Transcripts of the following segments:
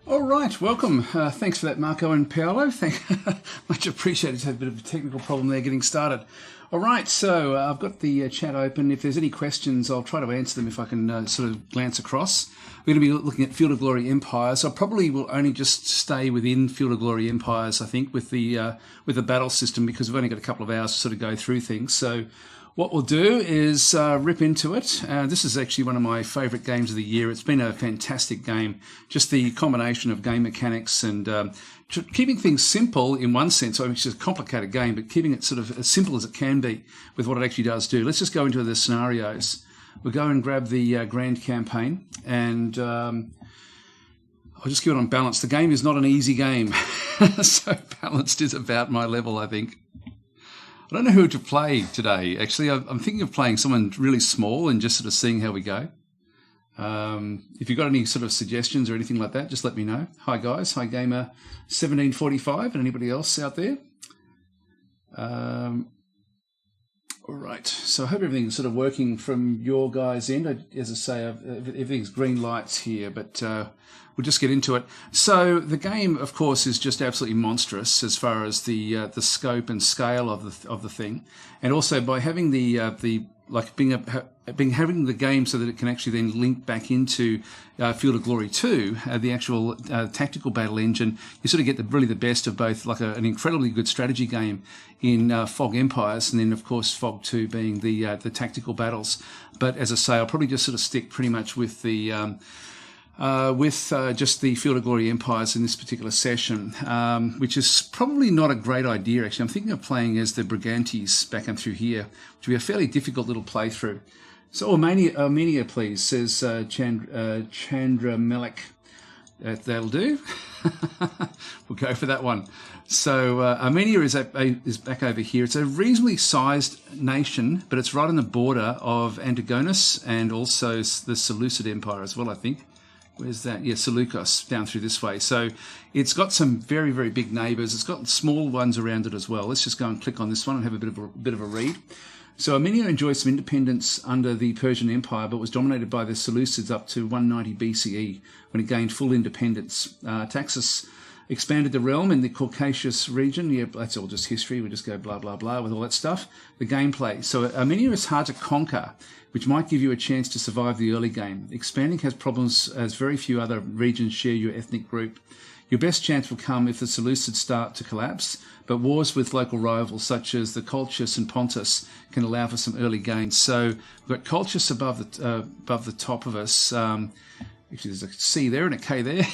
All right, welcome. Thanks for that, Marco and Paolo. Much appreciated. Just had a bit of a technical problem there getting started. All right, so I've got the chat open. If there's any questions, I'll try to answer them if I can sort of glance across. We're going to be looking at Field of Glory Empires. I probably will only just stay within Field of Glory Empires, I think, with the battle system, because we've only got a couple of hours to sort of go through things. So what we'll do is rip into it. This is actually one of my favourite games of the year. It's been a fantastic game. Just the combination of game mechanics and keeping things simple in one sense. It's just a complicated game, but keeping it sort of as simple as it can be with what it actually does do. Let's just go into the scenarios. We'll go and grab the Grand Campaign, and I'll just keep it on balance. The game is not an easy game, so balanced is about my level, I think. I don't know who to play today, actually. I'm thinking of playing someone really small and just sort of seeing how we go. If you've got any sort of suggestions or anything like that, just let me know. Hi, guys. Hi, Gamer1745 and anybody else out there. All right. So I hope everything's sort of working from your guys' end. As I say, everything's green lights here, but we'll just get into it. So the game, of course, is just absolutely monstrous as far as the scope and scale of the thing, and also by having having the game so that it can actually then link back into Field of Glory 2, the actual tactical battle engine. You sort of get really the best of both, like an incredibly good strategy game in Fog Empires, and then of course Fog 2 being the tactical battles. But as I say, I'll probably just sort of stick pretty much with the just the Field of Glory Empires in this particular session, which is probably not a great idea, actually. I'm thinking of playing as the Brigantes back and through here, which will be a fairly difficult little playthrough. So Armenia, please, says Chandra Melek. That'll do. We'll go for that one. So Armenia is back over here. It's a reasonably sized nation, but it's right on the border of Antigonus and also the Seleucid Empire as well, I think. Where's that? Yeah, Seleucus, down through this way. So it's got some very, very big neighbours. It's got small ones around it as well. Let's just go and click on this one and have a bit of a read. So Armenia enjoyed some independence under the Persian Empire, but was dominated by the Seleucids up to 190 BCE when it gained full independence. Taxus expanded the realm in the Caucasus region. Yeah, that's all just history. We just go blah, blah, blah with all that stuff. The gameplay. So Armenia is hard to conquer, which might give you a chance to survive the early game. Expanding has problems as very few other regions share your ethnic group. Your best chance will come if the Seleucids start to collapse, but wars with local rivals such as the Colchis and Pontus can allow for some early gains. So we've got Colchis above the top of us. Actually, there's a C there and a K there.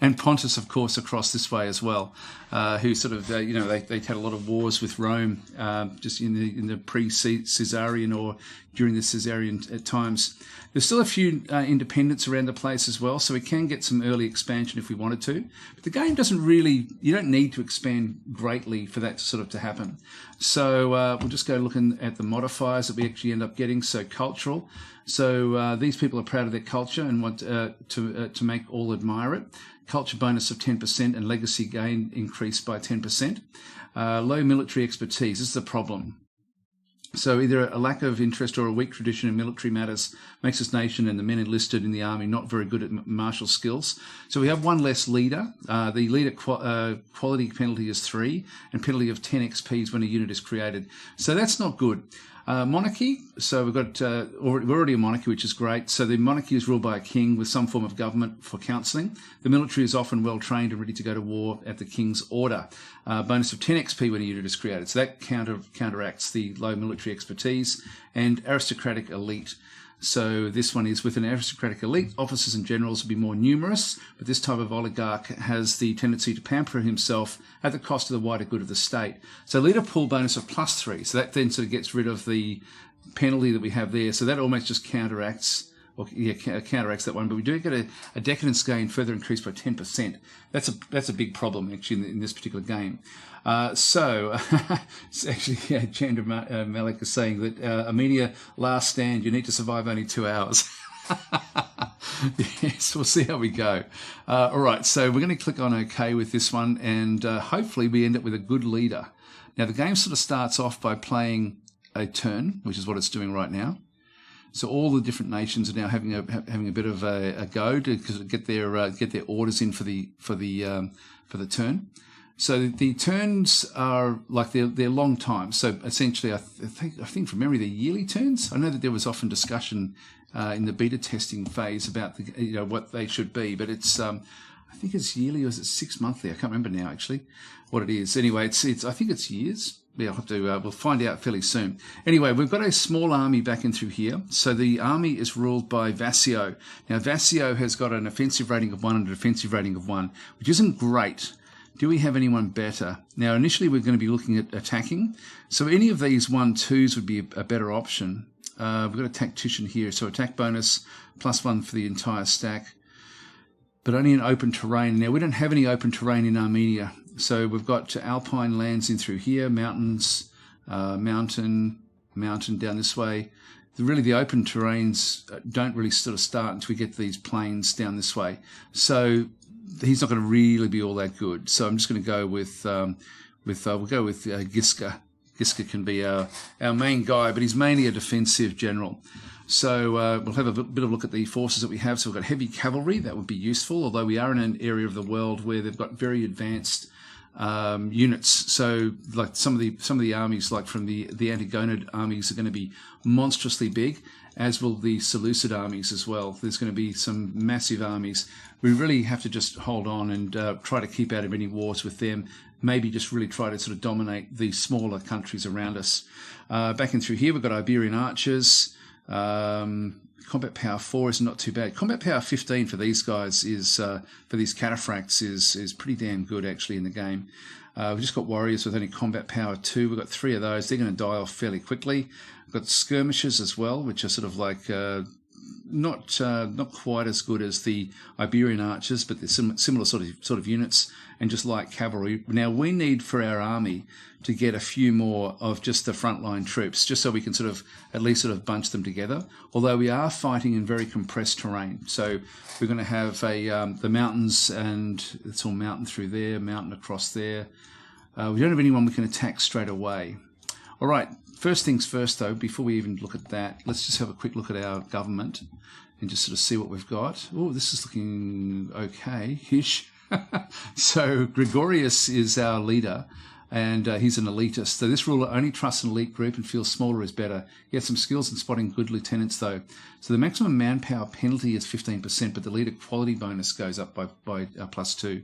And Pontus, of course, across this way as well, who sort of, they had a lot of wars with Rome just in the pre-Caesarian or during the Caesarian times. There's still a few independents around the place as well, so we can get some early expansion if we wanted to. But the game doesn't really, you don't need to expand greatly for that to happen. So we'll just go looking at the modifiers that we actually end up getting. So cultural. So these people are proud of their culture and want to make all admire it. Culture bonus of 10% and legacy gain increased by 10%. Low military expertise. This is a problem. So either a lack of interest or a weak tradition in military matters makes this nation and the men enlisted in the army not very good at martial skills. So we have one less leader. The leader quality penalty is 3 and penalty of 10 XPs when a unit is created. So that's not good. Monarchy, so we've got, we're already a monarchy, which is great. So the monarchy is ruled by a king with some form of government for counselling. The military is often well trained and ready to go to war at the king's order. Bonus of 10 XP when a unit is created. So that counteracts the low military expertise. And aristocratic elite. So this one is with an aristocratic elite, officers and generals will be more numerous, but this type of oligarch has the tendency to pamper himself at the cost of the wider good of the state. So leader pool bonus of +3. So that then sort of gets rid of the penalty that we have there. So that almost just counteracts that one. But we do get a decadence gain further increased by 10%. That's a big problem actually in this particular game. So actually, Chandra Malik is saying that Armenia last stand, you need to survive only 2 hours. Yes, we'll see how we go. All right, so we're going to click on OK with this one, and hopefully we end up with a good leader. Now, the game sort of starts off by playing a turn, which is what it's doing right now. So all the different nations are now having a bit of a go to get their orders in for the turn. So the turns are like they're long times. So essentially, I think from memory they're yearly turns. I know that there was often discussion in the beta testing phase about what they should be, but it's I think it's yearly, or is it 6 monthly? I can't remember now actually what it is. Anyway, it's I think it's years. Yeah, I'll have to, we'll find out fairly soon. Anyway, we've got a small army back in through here. So the army is ruled by Vasio. Now, Vasio has got an offensive rating of 1 and a defensive rating of 1, which isn't great. Do we have anyone better? Now, initially, we're going to be looking at attacking. So any of these 1-2s would be a better option. We've got a tactician here. So attack bonus +1 for the entire stack, but only in open terrain. Now, we don't have any open terrain in Armenia. So we've got alpine lands in through here, mountains, mountain down this way. Really, the open terrains don't really sort of start until we get these plains down this way. So he's not going to really be all that good. So I'm just going to go with we'll go with Giska. Giska can be our main guy, but he's mainly a defensive general. So we'll have a bit of a look at the forces that we have. So we've got heavy cavalry. That would be useful, although we are in an area of the world where they've got very advanced units. So like some of the armies, like from the Antigonid armies, are going to be monstrously big, as will the Seleucid armies as well. There's going to be some massive armies. We really have to just hold on and try to keep out of any wars with them. Maybe just really try to sort of dominate the smaller countries around us. Back in through here, we've got Iberian archers. Combat power 4 is not too bad. Combat power 15 for these guys is for these cataphracts is pretty damn good actually in the game. We've just got warriors with only combat power 2. We've got 3 of those. They're going to die off fairly quickly. We've got skirmishers as well, which are sort of like not quite as good as the Iberian archers, but they're similar sort of units, and just like cavalry. Now we need for our army to get a few more of just the frontline troops, just so we can sort of at least sort of bunch them together. Although we are fighting in very compressed terrain, so we're going to have the mountains, and it's all mountain through there, mountain across there. We don't have anyone we can attack straight away. All right. First things first, though, before we even look at that, let's just have a quick look at our government and just sort of see what we've got. Oh, this is looking okay-ish. So Gregorius is our leader, and he's an elitist. So this ruler only trusts an elite group and feels smaller is better. He has some skills in spotting good lieutenants, though. So the maximum manpower penalty is 15%, but the leader quality bonus goes up by +2.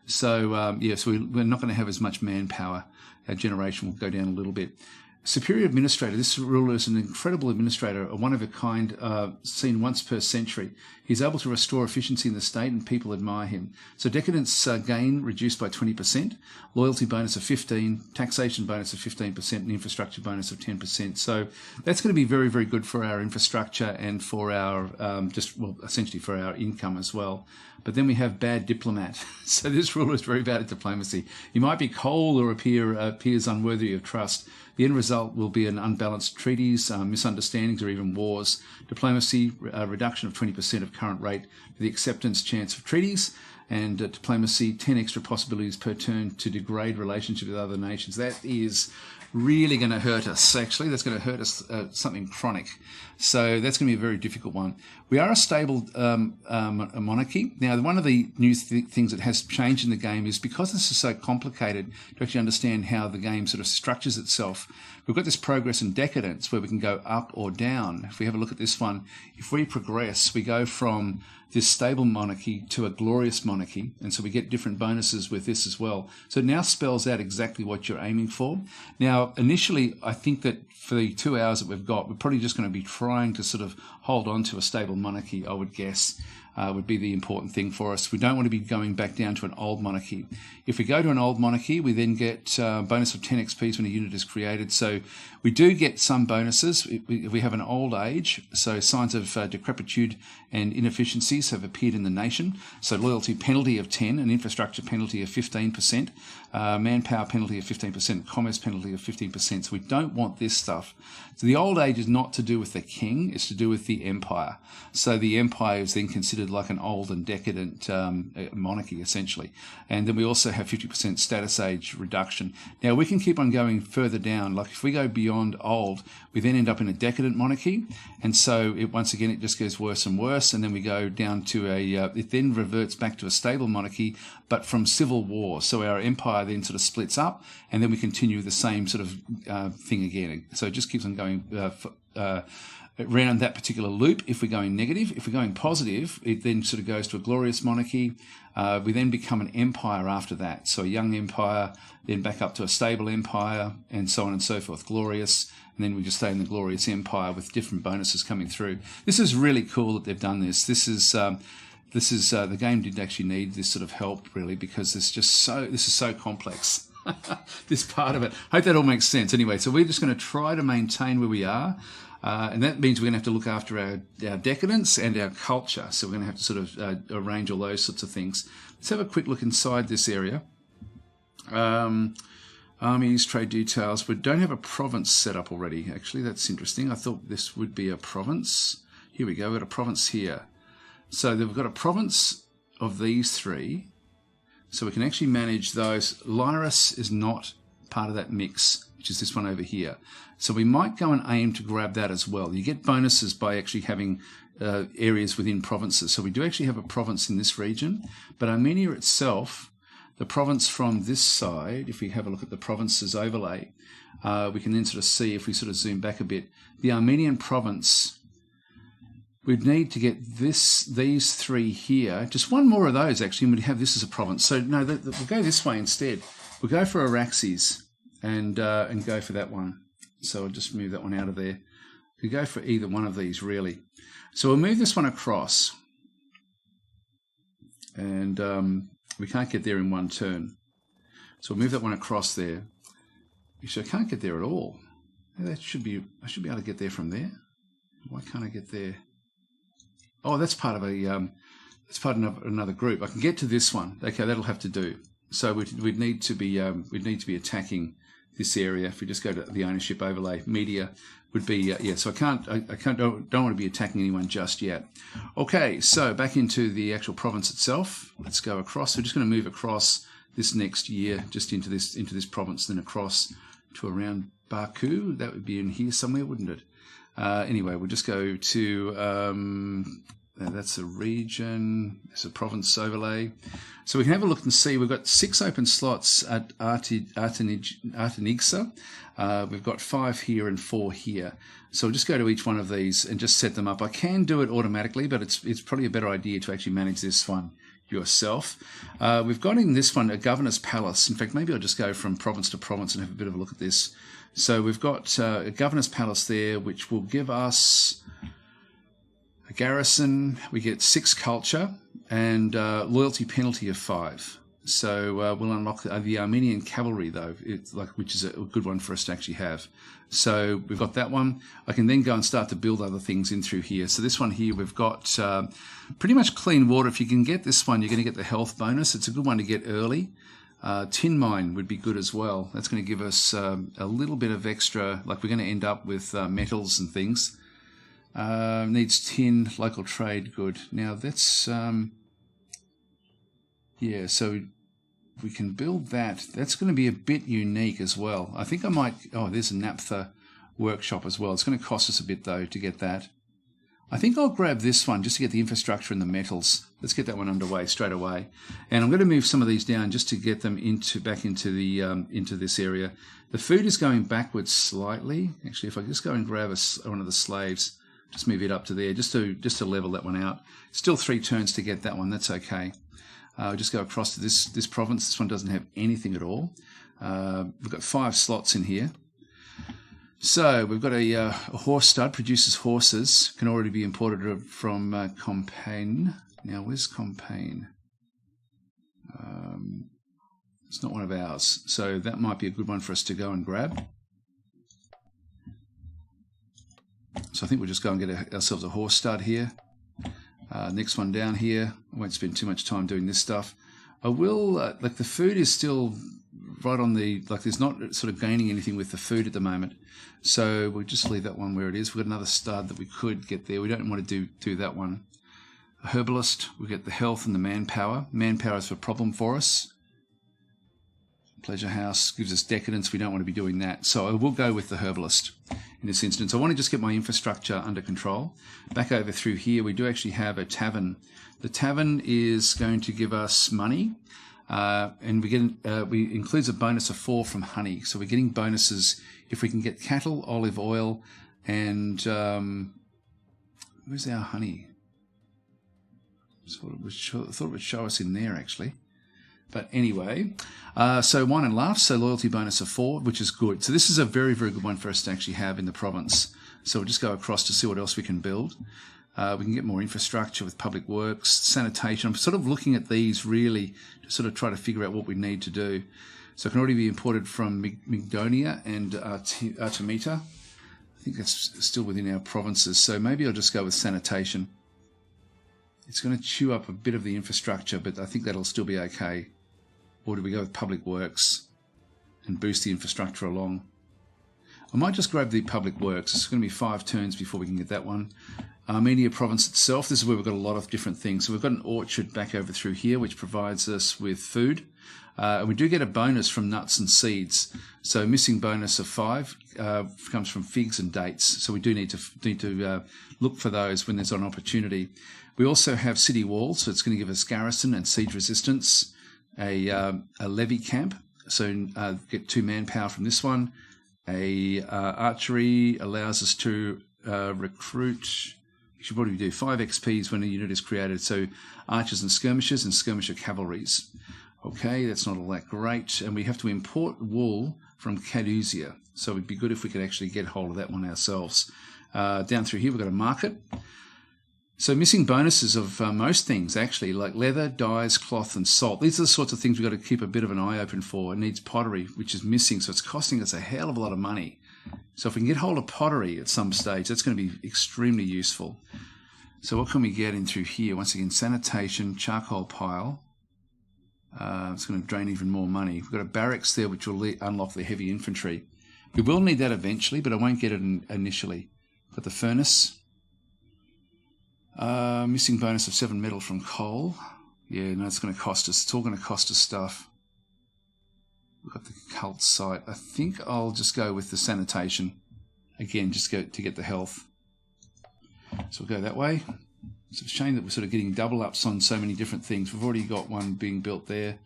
So, so we're not going to have as much manpower. Our generation will go down a little bit. Superior administrator. This ruler is an incredible administrator, a one-of-a-kind, seen once per century. He's able to restore efficiency in the state, and people admire him. So decadence gain reduced by 20%, loyalty bonus of 15%, taxation bonus of 15%, and infrastructure bonus of 10%. So that's going to be very, very good for our infrastructure and for our essentially for our income as well. But then we have bad diplomat. So this ruler is very bad at diplomacy. He might be cold or appears unworthy of trust. The end result will be an unbalanced treaties, misunderstandings, or even wars. Diplomacy, reduction of 20% of current rate for the acceptance chance of treaties, and diplomacy, 10 extra possibilities per turn to degrade relationship with other nations. That is really going to hurt us, actually. That's going to hurt us something chronic. So that's going to be a very difficult one. We are a stable monarchy. Now, one of the new things that has changed in the game is because this is so complicated to actually understand how the game sort of structures itself, we've got this progress and decadence where we can go up or down. If we have a look at this one, if we progress, we go from this stable monarchy to a glorious monarchy, and so we get different bonuses with this as well. So it now spells out exactly what you're aiming for. Now, initially, I think that for the 2 hours that we've got, we're probably just going to be trying to sort of hold on to a stable monarchy, I would guess. Would be the important thing for us. We don't want to be going back down to an old monarchy. If we go to an old monarchy, we then get bonus of 10 XP when a unit is created. So we do get some bonuses if we have an old age. So signs of decrepitude and inefficiencies have appeared in the nation. So loyalty penalty of 10, an infrastructure penalty of 15%, manpower penalty of 15%, commerce penalty of 15%. So we don't want this stuff. So the old age is not to do with the king, it's to do with the empire. So the empire is then considered considered like an old and decadent monarchy, essentially. And then we also have 50% status age reduction. Now, we can keep on going further down. Like if we go beyond old, we then end up in a decadent monarchy. And so once again, it just gets worse and worse. And then we go down to it then reverts back to a stable monarchy, but from civil war. So our empire then sort of splits up, and then we continue the same sort of thing again. So it just keeps on going around that particular loop. If we're going negative, if we're going positive, it then sort of goes to a glorious monarchy. We then become an empire after that. So a young empire, then back up to a stable empire, and so on and so forth, glorious. And then we just stay in the glorious empire with different bonuses coming through. This is really cool that they've done this. This is the game didn't actually need this sort of help really, because this is so complex. This part of it. Hope that all makes sense. Anyway, so we're just going to try to maintain where we are. And that means we're going to have to look after our decadence and our culture. So we're going to have to sort of arrange all those sorts of things. Let's have a quick look inside this area. Armies, trade details. We don't have a province set up already. Actually, that's interesting. I thought this would be a province. Here we go. We've got a province here. So we've got a province of these three. So we can actually manage those. Lyris is not part of that mix, which is this one over here. So we might go and aim to grab that as well. You get bonuses by actually having areas within provinces. So we do actually have a province in this region, but Armenia itself, the province from this side, if we have a look at the provinces overlay, we can then sort of see, if we sort of zoom back a bit, the Armenian province, we'd need to get these three here, just one more of those actually, and we'd have this as a province. So no, we'll go this way instead. We'll go for Araxes and go for that one. So I'll just move that one out of there. We go for either one of these, really. So we'll move this one across. And we can't get there in one turn. So we'll move that one across there. Actually, I can't get there at all. I should be able to get there from there. Why can't I get there? Oh, that's part of another group. I can get to this one. Okay, that'll have to do. So we'd need to be attacking this area. If we just go to the ownership overlay, media would be yeah. So I don't want to be attacking anyone just yet. Okay, so back into the actual province itself. Let's go across. We're just going to move across this next year, just into this province, then across to around Baku. That would be in here somewhere, wouldn't it? Anyway, we'll just go to that's a region. It's a province overlay. So we can have a look and see. We've got 6 open slots at Artenigsa. We've got 5 here and 4 here. So we'll just go to each one of these and just set them up. I can do it automatically, but it's probably a better idea to actually manage this one yourself. We've got in this one a governor's palace. In fact, maybe I'll just go from province to province and have a bit of a look at this. So we've got a governor's palace there, which will give us a garrison. We get 6 culture and loyalty penalty of 5. So we'll unlock the Armenian cavalry, though, which is a good one for us to actually have. So we've got that one. I can then go and start to build other things in through here. So this one here, we've got pretty much clean water. If you can get this one, you're going to get the health bonus. It's a good one to get early. Tin mine would be good as well. That's going to give us a little bit of extra, like we're going to end up with metals and things. Needs tin, local trade, good. Now that's, yeah, so we can build that. That's going to be a bit unique as well. I think I might, there's a naphtha workshop as well. It's going to cost us a bit though to get that. I think I'll grab this one just to get the infrastructure and the metals. Let's get that one underway straight away. And I'm going to move some of these down just to get them back into this area. The food is going backwards slightly. Actually, if I just go and grab one of the slaves, just move it up to there, just to level that one out. Still 3 turns to get that one. That's okay. I'll just go across to this province. This one doesn't have anything at all. We've got 5 slots in here. So we've got a horse stud, produces horses, can already be imported from Compagne. Now, where's Compagne? It's not one of ours, so that might be a good one for us to go and grab. So I think we'll just go and get ourselves a horse stud here. Next one down here. I won't spend too much time doing this stuff. I will, like the food is still right on the, like there's not sort of gaining anything with the food at the moment. So we'll just leave that one where it is. We've got another stud that we could get there. We don't want to do that one. A herbalist, we get the health and the manpower. Manpower is a problem for us. Pleasure house gives us decadence. We don't want to be doing that. So I will go with the herbalist in this instance. I want to just get my infrastructure under control. Back over through here, we do actually have a tavern. The tavern is going to give us money. And we includes a bonus of 4 from honey. So we're getting bonuses if we can get cattle, olive oil, and where's our honey? I thought it would show us in there actually. But anyway, so wine and laughs, so loyalty bonus of 4, which is good. So this is a very, very good one for us to actually have in the province. So we'll just go across to see what else we can build. We can get more infrastructure with public works, sanitation. I'm sort of looking at these really to sort of try to figure out what we need to do. So it can already be imported from Migdonia and Artemita. I think that's still within our provinces. So maybe I'll just go with sanitation. It's going to chew up a bit of the infrastructure, but I think that'll still be okay. Or do we go with public works and boost the infrastructure along? I might just grab the public works. It's going to be 5 turns before we can get that one. Armenia province itself, this is where we've got a lot of different things. So we've got an orchard back over through here, which provides us with food. And we do get a bonus from nuts and seeds. So missing bonus of 5 comes from figs and dates. So we do need to look for those when there's an opportunity. We also have city walls, so it's going to give us garrison and siege resistance. A levy camp, so get 2 manpower from this one. Archery allows us to recruit. You should probably do 5 XPs when a unit is created. So archers and skirmisher cavalries. Okay, that's not all that great. And we have to import wool from Cadusia. So it'd be good if we could actually get hold of that one ourselves. Down through here, we've got a market. So missing bonuses of most things, actually, like leather, dyes, cloth, and salt. These are the sorts of things we've got to keep a bit of an eye open for. It needs pottery, which is missing, so it's costing us a hell of a lot of money. So if we can get hold of pottery at some stage, that's going to be extremely useful. So what can we get in through here? Once again, sanitation, charcoal pile. It's going to drain even more money. We've got a barracks there, which will unlock the heavy infantry. We will need that eventually, but I won't get it initially. Got the furnace. Missing bonus of 7 metal from coal. Yeah, no, it's going to cost us. It's all going to cost us stuff. We've got the cult site. I think I'll just go with the sanitation. Again, just to get the health. So we'll go that way. It's a shame that we're sort of getting double ups on so many different things. We've already got one being built there.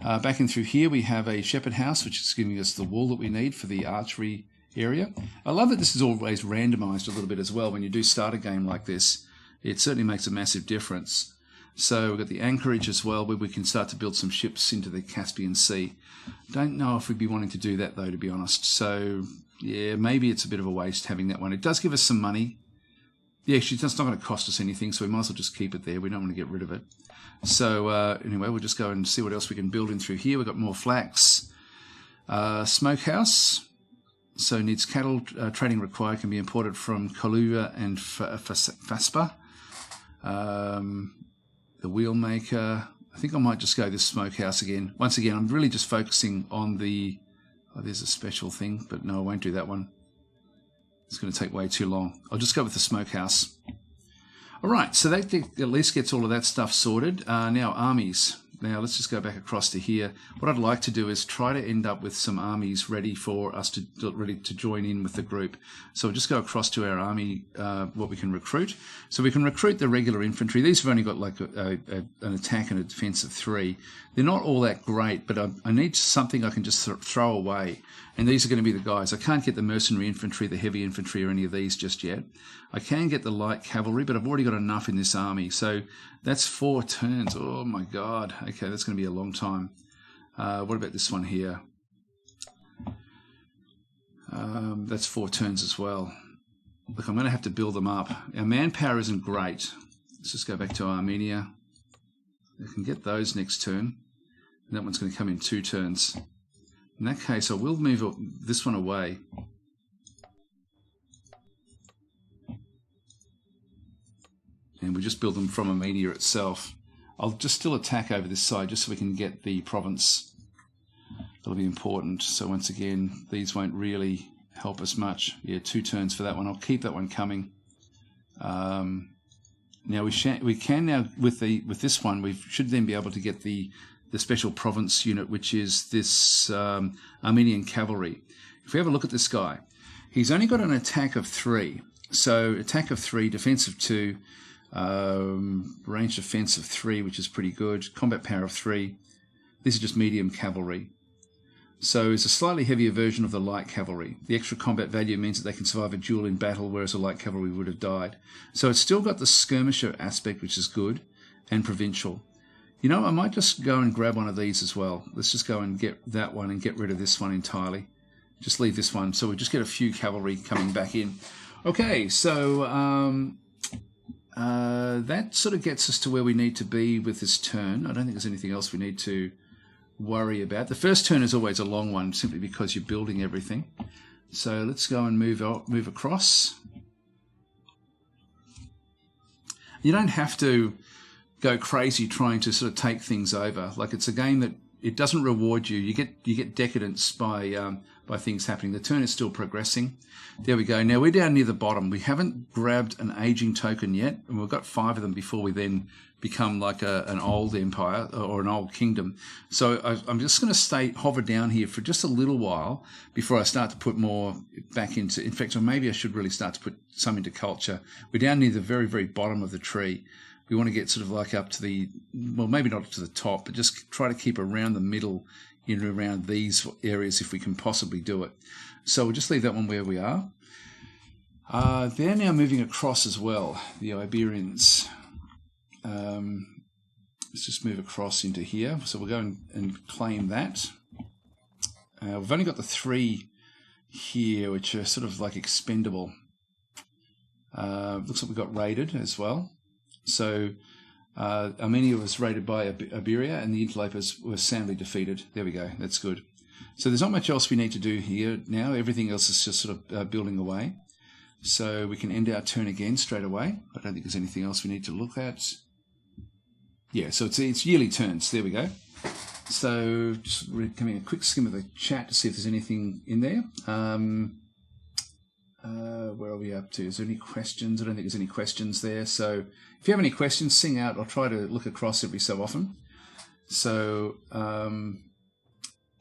Back in through here, we have a shepherd house, which is giving us the wool that we need for the archery area. I love that this is always randomized a little bit as well when you do start a game like this. It certainly makes a massive difference. So we've got the anchorage as well, where we can start to build some ships into the Caspian Sea. Don't know if we'd be wanting to do that, though, to be honest. So, yeah, maybe it's a bit of a waste having that one. It does give us some money. Yeah, actually, it's not going to cost us anything, so we might as well just keep it there. We don't want to get rid of it. So, anyway, we'll just go and see what else we can build in through here. We've got more flax. Smokehouse. So needs cattle. Trading required can be imported from Kaluga and Faspa. The wheelmaker. I think I might just go this smokehouse again. Once again, I'm really just focusing on the... Oh, there's a special thing, but no, I won't do that one. It's going to take way too long. I'll just go with the smokehouse. All right, so that at least gets all of that stuff sorted. Now, armies. Now, let's just go back across to here. What I'd like to do is try to end up with some armies ready for us to join in with the group. So we'll just go across to our army, what we can recruit. So we can recruit the regular infantry. These have only got like an attack and a defense of 3. They're not all that great, but I need something I can just throw away. And these are going to be the guys. I can't get the mercenary infantry, the heavy infantry, or any of these just yet. I can get the light cavalry, but I've already got enough in this army. So that's 4 turns. Oh, my God. Okay, that's going to be a long time. What about this one here? That's 4 turns as well. Look, I'm going to have to build them up. Our manpower isn't great. Let's just go back to Armenia. I can get those next turn. And that one's going to come in 2 turns. In that case, I will move this one away. And we just build them from Armenia itself. I'll just still attack over this side just so we can get the province. That'll be important. So once again, these won't really help us much. Yeah, 2 turns for that one. I'll keep that one coming. And Now we can now with this one we should then be able to get the special province unit, which is this Armenian cavalry. If we have a look at this guy, he's only got an attack of 3. So attack of 3, defense of 2, range defense of 3, which is pretty good. Combat power of 3. These are just medium cavalry. So it's a slightly heavier version of the light cavalry. The extra combat value means that they can survive a duel in battle, whereas a light cavalry would have died. So it's still got the skirmisher aspect, which is good, and provincial. You know, I might just go and grab one of these as well. Let's just go and get that one and get rid of this one entirely. Just leave this one. So we just get a few cavalry coming back in. Okay, so that sort of gets us to where we need to be with this turn. I don't think there's anything else we need to worry about. The first turn is always a long one simply because you're building everything. So let's go and move across. You don't have to go crazy trying to sort of take things over. Like, it's a game that it doesn't reward you. You get decadence by things happening. The turn is still progressing. There we go. Now we're down near the bottom. We haven't grabbed an aging token yet, and we've got 5 of them before we then become like an old empire or an old kingdom. So I'm just going to hover down here for just a little while before I start to put more back into. In fact, or maybe I should really start to put some into culture. We're down near the very, very bottom of the tree. We want to get sort of like up to the, well, maybe not to the top, but just try to keep around the middle, in and around these areas if we can possibly do it. So we'll just leave that one where we are. They're now moving across as well, the Iberians. Let's just move across into here. So we'll go and claim that. We've only got the 3 here, which are sort of like expendable. Looks like we got raided as well. So Armenia was raided by Iberia, and the interlopers were soundly defeated. There we go. That's good. So there's not much else we need to do here now. Everything else is just sort of building away. So we can end our turn again straight away. I don't think there's anything else we need to look at. Yeah, so it's yearly turns. There we go. So just coming a quick skim of the chat to see if there's anything in there. Where are we up to? Is there any questions? I don't think there's any questions there. So if you have any questions, sing out. I'll try to look across every so often. So,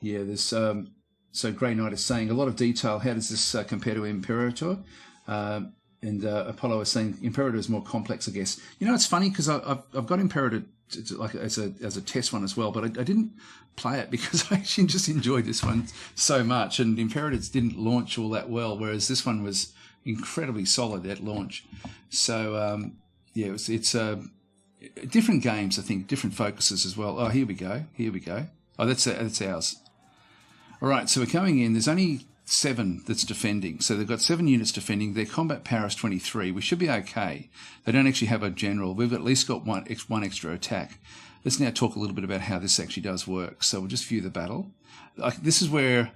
yeah, there's... so Grey Knight is saying, a lot of detail. How does this compare to Imperator? And Apollo is saying, Imperator is more complex, I guess. You know, it's funny because I've got Imperator like as a test one as well, but I didn't play it because I actually just enjoyed this one so much, and Imperators didn't launch all that well, whereas this one was incredibly solid at launch. So yeah, it's different games, I think, different focuses as well. Oh, here we go. Oh, that's ours. All right, so we're coming in. There's only 7 that's defending. So they've got 7 units defending. Their combat power is 23. We should be okay. They don't actually have a general. We've at least got one extra attack. Let's now talk a little bit about how this actually does work. So we'll just view the battle. This is where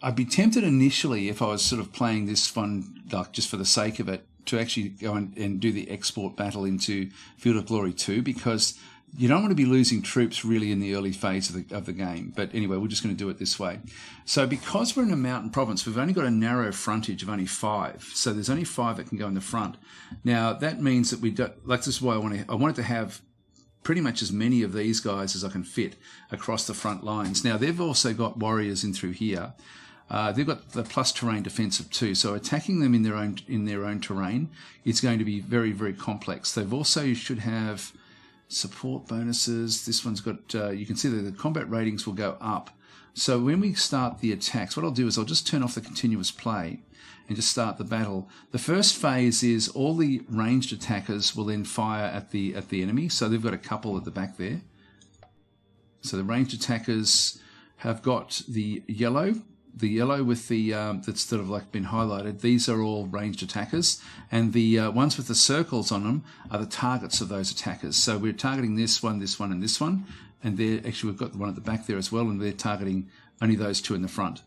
I'd be tempted initially, if I was sort of playing this one like just for the sake of it, to actually go and do the export battle into Field of Glory 2, because you don't want to be losing troops really in the early phase of the game. But anyway, we're just going to do it this way. So because we're in a mountain province, we've only got a narrow frontage of only 5. So there's only 5 that can go in the front. Now, that means that we don't... Like, this is why I wanted to have pretty much as many of these guys as I can fit across the front lines. Now, they've also got warriors in through here. They've got the plus terrain defense of 2, so attacking them in their own terrain is going to be very, very complex. They've also should have support bonuses. This one's got, you can see that the combat ratings will go up. So when we start the attacks, what I'll do is I'll just turn off the continuous play and just start the battle. The first phase is all the ranged attackers will then fire at the enemy. So they've got a couple at the back there. So the ranged attackers have got the yellow with the that's sort of like been highlighted. These are all ranged attackers, and the ones with the circles on them are the targets of those attackers. So we're targeting this one, and this one, and they're actually, we've got the one at the back there as well, and they're targeting only those 2 in the front.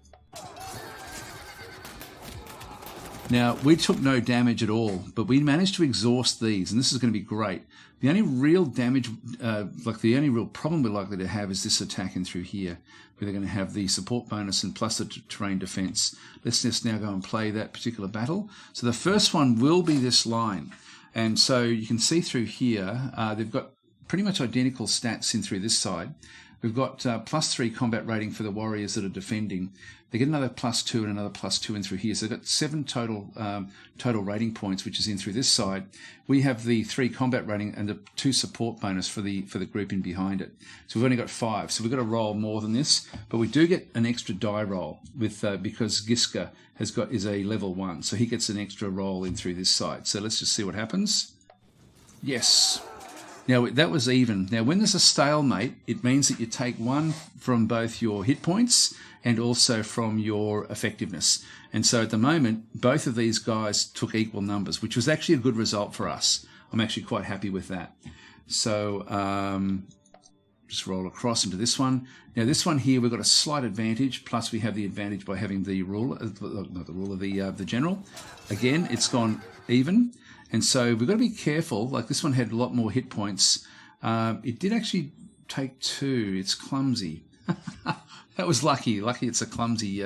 Now, we took no damage at all, but we managed to exhaust these, and this is going to be great. The only real damage, the only real problem we're likely to have is this attack in through here, where they're going to have the support bonus and plus the terrain defense. Let's just now go and play that particular battle. So the first one will be this line. And so you can see through here, they've got pretty much identical stats in through this side. We've got +3 combat rating for the warriors that are defending. They get another +2 and another +2 in through here. So they've got 7 total rating points, which is in through this side. We have the 3 combat rating and the 2 support bonus for the group in behind it. So we've only got 5. So we've got to roll more than this, but we do get an extra die roll with because Giska is a level 1, so he gets an extra roll in through this side. So let's just see what happens. Yes. Now, that was even. Now, when there's a stalemate, it means that you take 1 from both your hit points and also from your effectiveness. And so at the moment, both of these guys took equal numbers, which was actually a good result for us. I'm actually quite happy with that. So just roll across into this one. Now, this one here, we've got a slight advantage, plus we have the advantage by having the ruler, not the ruler, the general. Again, it's gone even. And so we've got to be careful. Like this one had a lot more hit points. It did actually take 2. It's clumsy. That was lucky. Lucky it's a clumsy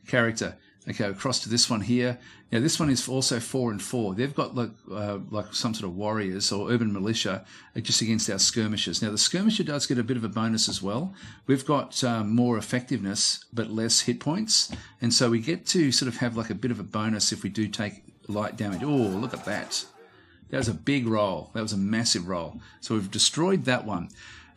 character. Okay, across to this one here. Now this one is also 4 and 4. They've got like some sort of warriors or urban militia just against our skirmishers. Now the skirmisher does get a bit of a bonus as well. We've got more effectiveness but less hit points. And so we get to sort of have like a bit of a bonus if we do take light damage. Oh, look at that. That was a big roll. That was a massive roll. So we've destroyed that one.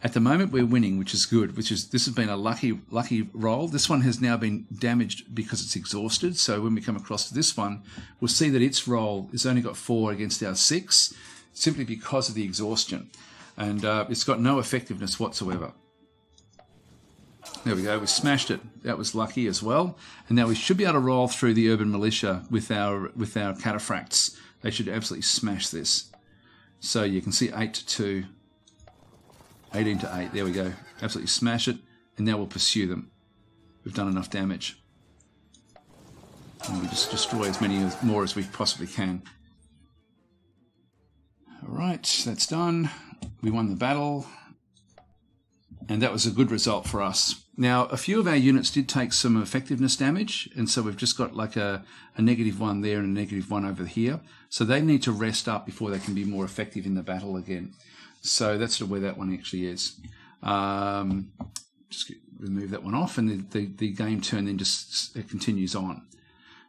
At the moment we're winning, which is good, this has been a lucky roll. This one has now been damaged because it's exhausted. So when we come across to this one, we'll see that its roll has only got 4 against our 6, simply because of the exhaustion. And it's got no effectiveness whatsoever. There we go, we smashed it. That was lucky as well. And now we should be able to roll through the urban militia with our cataphracts. They should absolutely smash this. So you can see 8 to 2, 18 to 8. There we go. Absolutely smash it. And now we'll pursue them. We've done enough damage. And we just destroy as many more as we possibly can. All right, that's done. We won the battle. And that was a good result for us. Now, a few of our units did take some effectiveness damage, and so we've just got like a -1 there and a -1 over here. So they need to rest up before they can be more effective in the battle again. So that's sort of where that one actually is. Just remove that one off, and the game turn then just continues on.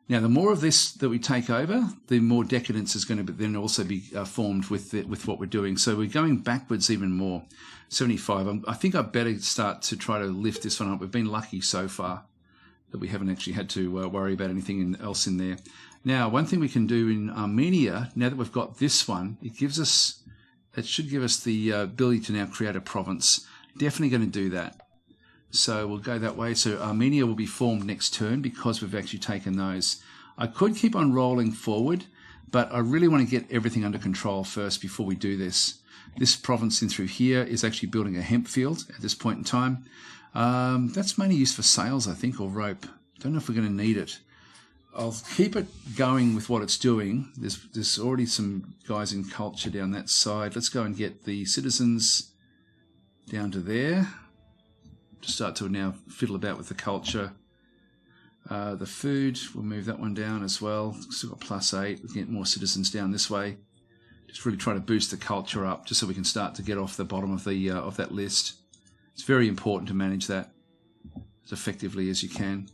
Now, the more of this that we take over, the more decadence is going to then also be formed with what we're doing. So we're going backwards even more. 75. I think I better start to try to lift this one up. We've been lucky so far that we haven't actually had to worry about anything else in there. Now, one thing we can do in Armenia, now that we've got this one, it should give us the ability to now create a province. Definitely going to do that. So we'll go that way. So Armenia will be formed next turn because we've actually taken those. I could keep on rolling forward, but I really want to get everything under control first before we do this. This province in through here is actually building a hemp field at this point in time. That's mainly used for sails, I think, or rope. Don't know if we're going to need it. I'll keep it going with what it's doing. There's already some guys in culture down that side. Let's go and get the citizens down to there. Just start to now fiddle about with the culture. The food, we'll move that one down as well. Still got +8. We can get more citizens down this way. Just really try to boost the culture up, just so we can start to get off the bottom of that list. It's very important to manage that as effectively as you can.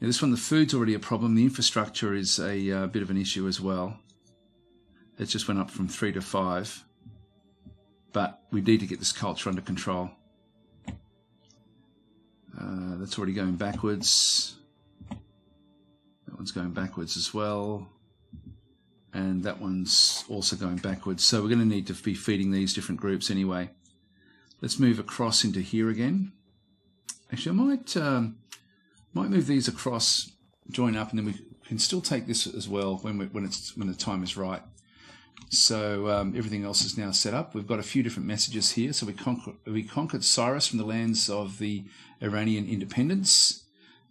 Now this one, the food's already a problem. The infrastructure is a bit of an issue as well. It just went up from 3 to 5. But we need to get this culture under control. That's already going backwards. That one's going backwards as well. And that one's also going backwards. So we're going to need to be feeding these different groups anyway. Let's move across into here again. Actually, I might move these across, join up, and then we can still take this as well when the time is right. So everything else is now set up. We've got a few different messages here. So we conquered Cyrus from the lands of the Iranian independence.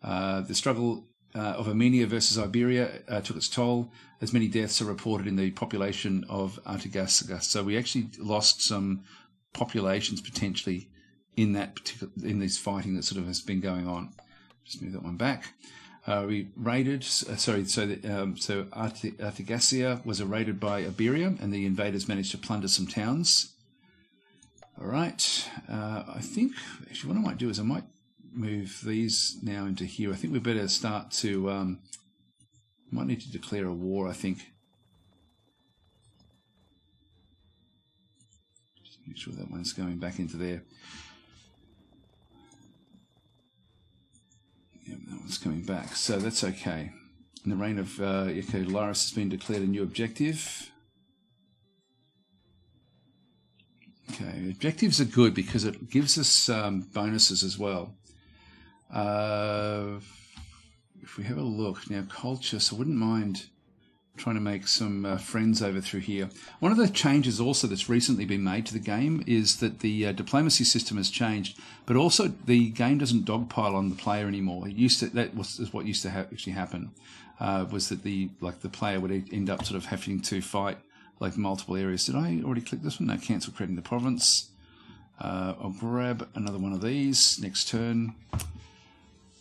The struggle of Armenia versus Iberia took its toll, as many deaths are reported in the population of Artigassaga. So we actually lost some populations potentially in this fighting that sort of has been going on. Just move that one back. We raided, so Artigasia was raided by Iberia, and the invaders managed to plunder some towns. All right, I think actually what I might do is I might move these now into here. I think we better start to, might need to declare a war, I think. Just make sure that one's going back into there. Yep, that one's coming back, so that's okay. In the reign of Laris has been declared a new objective. Okay, objectives are good because it gives us bonuses as well. If we have a look now, culture, so I wouldn't mind trying to make some friends over through here. One of the changes also that's recently been made to the game is that the diplomacy system has changed, but also the game doesn't dogpile on the player anymore. It used to, that was what used to actually happen, was that the player would end up sort of having to fight like multiple areas. Did I already click this one? No, cancel creating the province. I'll grab another one of these next turn.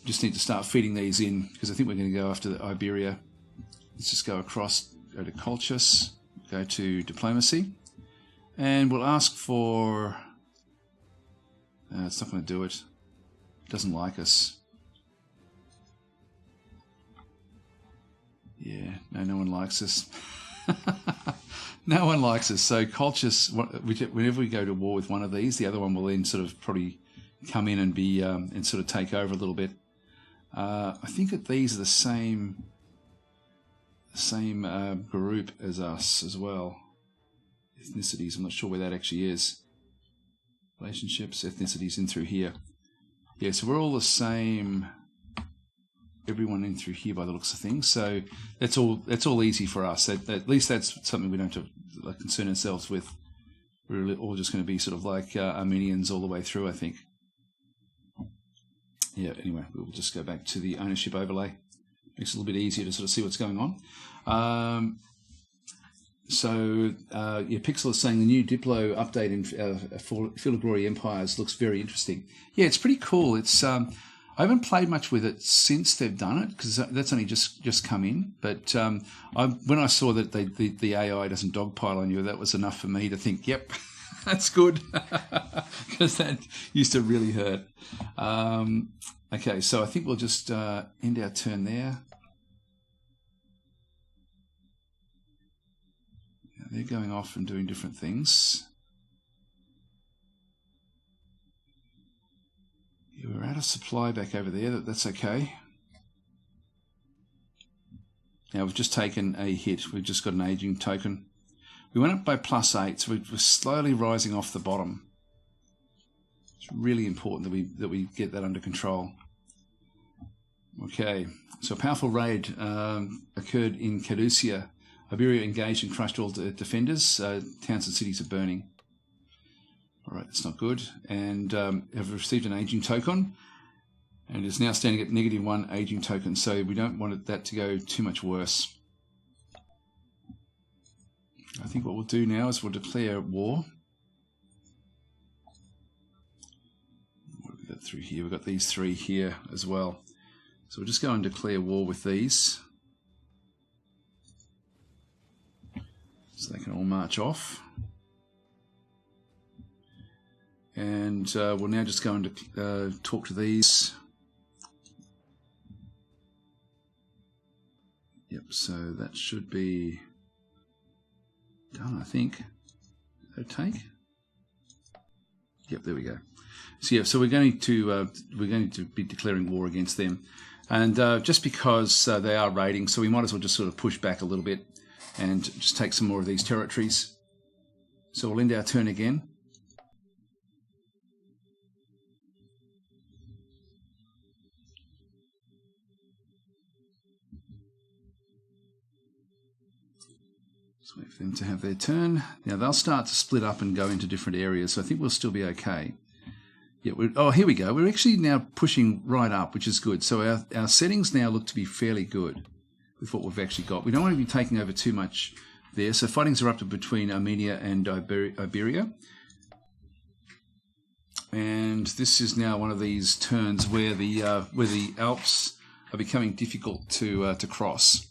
Just need to start feeding these in because I think we're going to go after the Iberia. Let's just go across, go to Colchis, go to diplomacy, and we'll ask for. It's not going to do it. It doesn't like us. Yeah, no one likes us. No one likes us. So Colchis, whenever we go to war with one of these, the other one will then sort of probably come in and be and sort of take over a little bit. I think that these are the same group as us as well. Ethnicities, I'm not sure where that actually is. Relationships, ethnicities in through here. Yeah, so we're all the same. Everyone in through here by the looks of things. So that's all easy for us. At least that's something we don't have to concern ourselves with. We're all just going to be sort of like Armenians all the way through, I think. Yeah, anyway, we'll just go back to the ownership overlay. Makes it a little bit easier to sort of see what's going on. Pixel is saying the new Diplo update in Field of Glory Empires looks very interesting. Yeah, it's pretty cool. It's I haven't played much with it since they've done it because that's only just come in. But when I saw that the AI doesn't dogpile on you, that was enough for me to think, yep, that's good, because that used to really hurt. Okay, so I think we'll just end our turn there. They're going off and doing different things. Yeah, we're out of supply back over there. That's okay. Now we've just taken a hit. We've just got an aging token. We went up by +8, so we're slowly rising off the bottom. It's really important that we get that under control. Okay, so a powerful raid occurred in Caducia. Iberia engaged and crushed all the defenders. Towns and cities are burning. All right, that's not good. And have received an aging token, and is now standing at -1 aging token. So we don't want that to go too much worse. I think what we'll do now is we'll declare war. What have we got through here? We've got these three here as well. So we'll just go and declare war with these. So they can all march off. And we'll now just go and talk to these. Yep, so that should be done, I think. Take. Yep, there we go. So yeah, so we're going to be declaring war against them, and just because they are raiding, so we might as well just sort of push back a little bit and just take some more of these territories. So we'll end our turn again. Just wait for them to have their turn. Now they'll start to split up and go into different areas, so I think we'll still be okay. Yeah, oh, here we go. We're actually now pushing right up, which is good. So our settings now look to be fairly good with what we've actually got. We don't want to be taking over too much there. So fightings are up to between Armenia and Iberia. And this is now one of these turns where the Alps are becoming difficult to cross.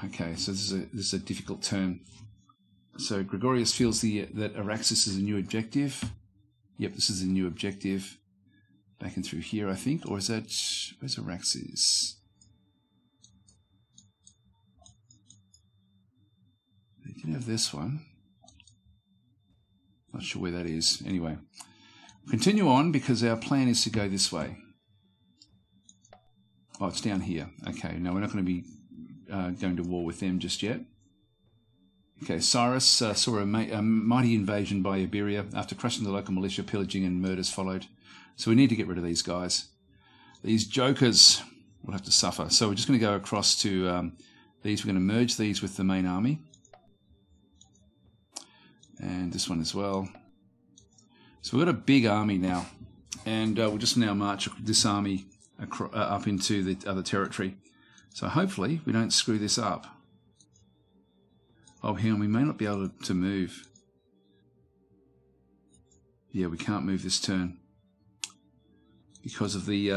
Okay, so this is a difficult turn. So Gregorius feels that Araxis is a new objective. Yep, this is a new objective. Back and through here, I think. Or is that... Where's Araxis? They did have this one. Not sure where that is. Anyway, continue on because our plan is to go this way. Oh, it's down here. Okay, no, we're not going to be going to war with them just yet. Okay, Cyrus saw a mighty invasion by Iberia. After crushing the local militia, pillaging and murders followed. So we need to get rid of these guys. These jokers will have to suffer. So we're just going to go across to these. We're going to merge these with the main army. And this one as well. So we've got a big army now. And we'll just now march this army up into the other territory. So hopefully we don't screw this up. Oh, hang on, we may not be able to move. Yeah, we can't move this turn because of the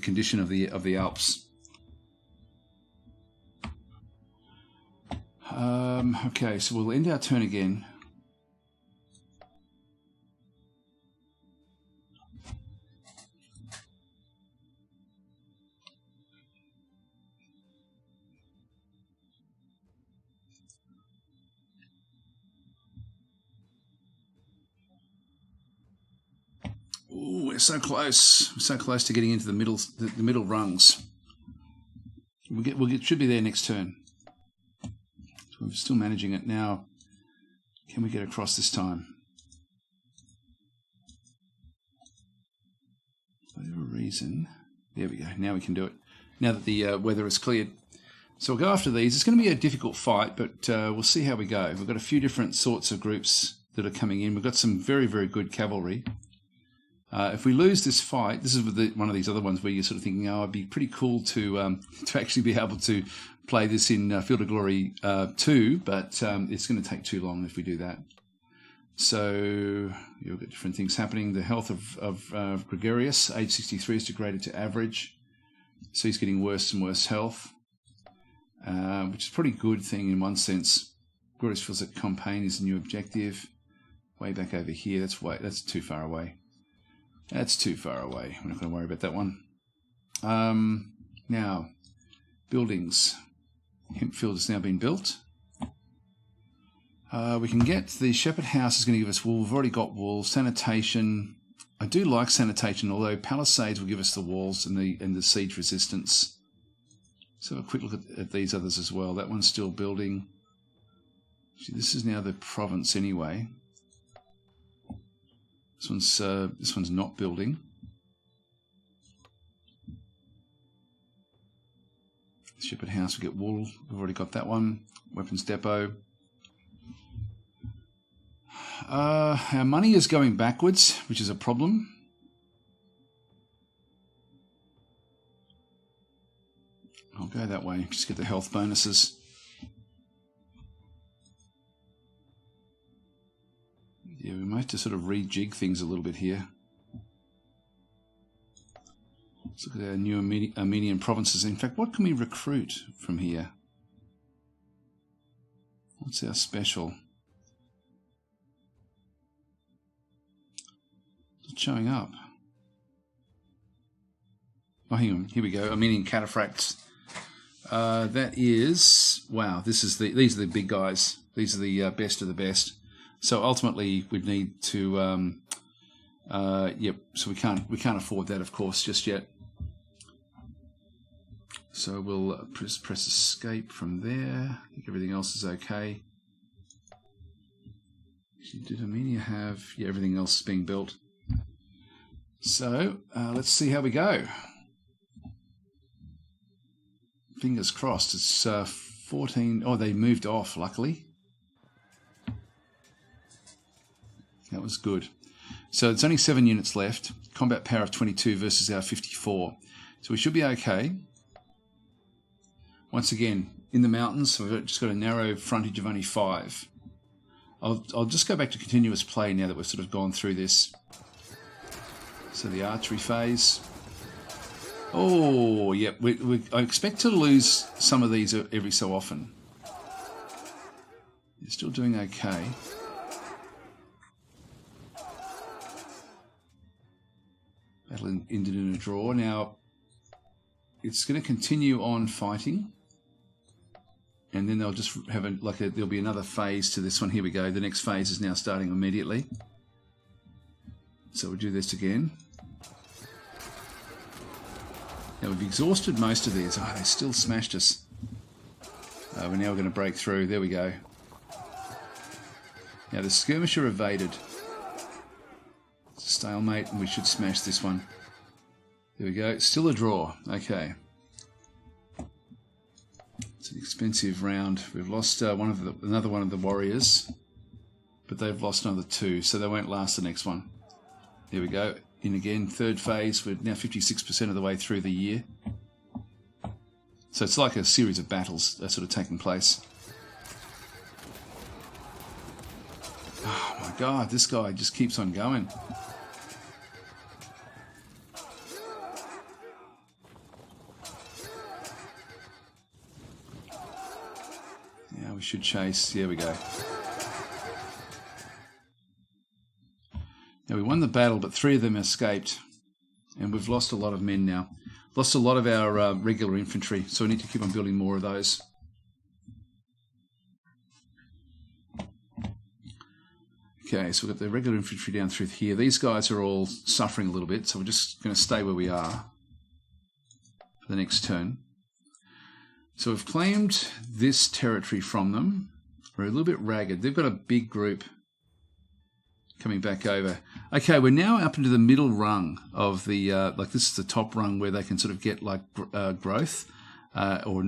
condition of the Alps. Okay, so we'll end our turn again. Ooh, we're so close. We're so close to getting into the middle rungs. Should be there next turn. So we're still managing it now. Can we get across this time? For whatever reason. There we go. Now we can do it. Now that the weather is cleared. So we'll go after these. It's going to be a difficult fight, but we'll see how we go. We've got a few different sorts of groups that are coming in. We've got some very, very good cavalry. If we lose this fight, this is one of these other ones where you're sort of thinking, oh, it'd be pretty cool to actually be able to play this in Field of Glory 2, but it's going to take too long if we do that. So you'll get different things happening. The health of Gregorius, age 63, is degraded to average. So he's getting worse and worse health, which is a pretty good thing in one sense. Gregorius feels that campaign is a new objective. Way back over here, that's too far away. That's too far away. We're not going to worry about that one. Now, buildings. Hempfield has now been built. We can get the Shepherd House is going to give us wool. We've already got wool. Sanitation. I do like sanitation, although Palisades will give us the walls and the siege resistance. Let's have a quick look at these others as well. That one's still building. See, this is now the province anyway. This one's not building. Shepherd House, we get wool. We've already got that one. Weapons depot. Our money is going backwards, which is a problem. I'll go that way. Just get the health bonuses. Yeah, we might have to sort of rejig things a little bit here. Let's look at our new Armenian provinces. In fact, what can we recruit from here? What's our special? It's not showing up. Oh, hang on. Here we go. Armenian cataphracts. That is... Wow, these are the big guys. These are the best of the best. So ultimately, we'd need to, yep. So we can't afford that, of course, just yet. So we'll press escape from there. I think everything else is okay. Did Armenia have? Yeah, everything else is being built. So let's see how we go. Fingers crossed. It's 14. Oh, they moved off. Luckily. That was good. So it's only 7 units left. Combat power of 22 versus our 54. So we should be okay. Once again, in the mountains, we've just got a narrow frontage of only 5. I'll just go back to continuous play now that we've sort of gone through this. So the archery phase. Oh, yep. I expect to lose some of these every so often. They're still doing okay. Battle ended in a draw. Now, it's going to continue on fighting. And then they'll just have there'll be another phase to this one. Here we go. The next phase is now starting immediately. So we'll do this again. Now we've exhausted most of these. Oh, they still smashed us. We're now going to break through. There we go. Now the skirmisher evaded. It's a stalemate, and we should smash this one. There we go. Still a draw. Okay. It's an expensive round. We've lost another one of the warriors, but they've lost another 2, so they won't last the next one. There we go. In again, third phase. We're now 56% of the way through the year. So it's like a series of battles that are sort of taking place. Oh my God, this guy just keeps on going. Yeah, we should chase. Here we go. Now we won the battle, but 3 of them escaped. And we've lost a lot of men now. Lost a lot of our regular infantry, so we need to keep on building more of those. Okay, so we've got the regular infantry down through here. These guys are all suffering a little bit, so we're just going to stay where we are for the next turn. So we've claimed this territory from them. We're a little bit ragged. They've got a big group coming back over. Okay, we're now up into the middle rung of the, this is the top rung where they can sort of get growth, or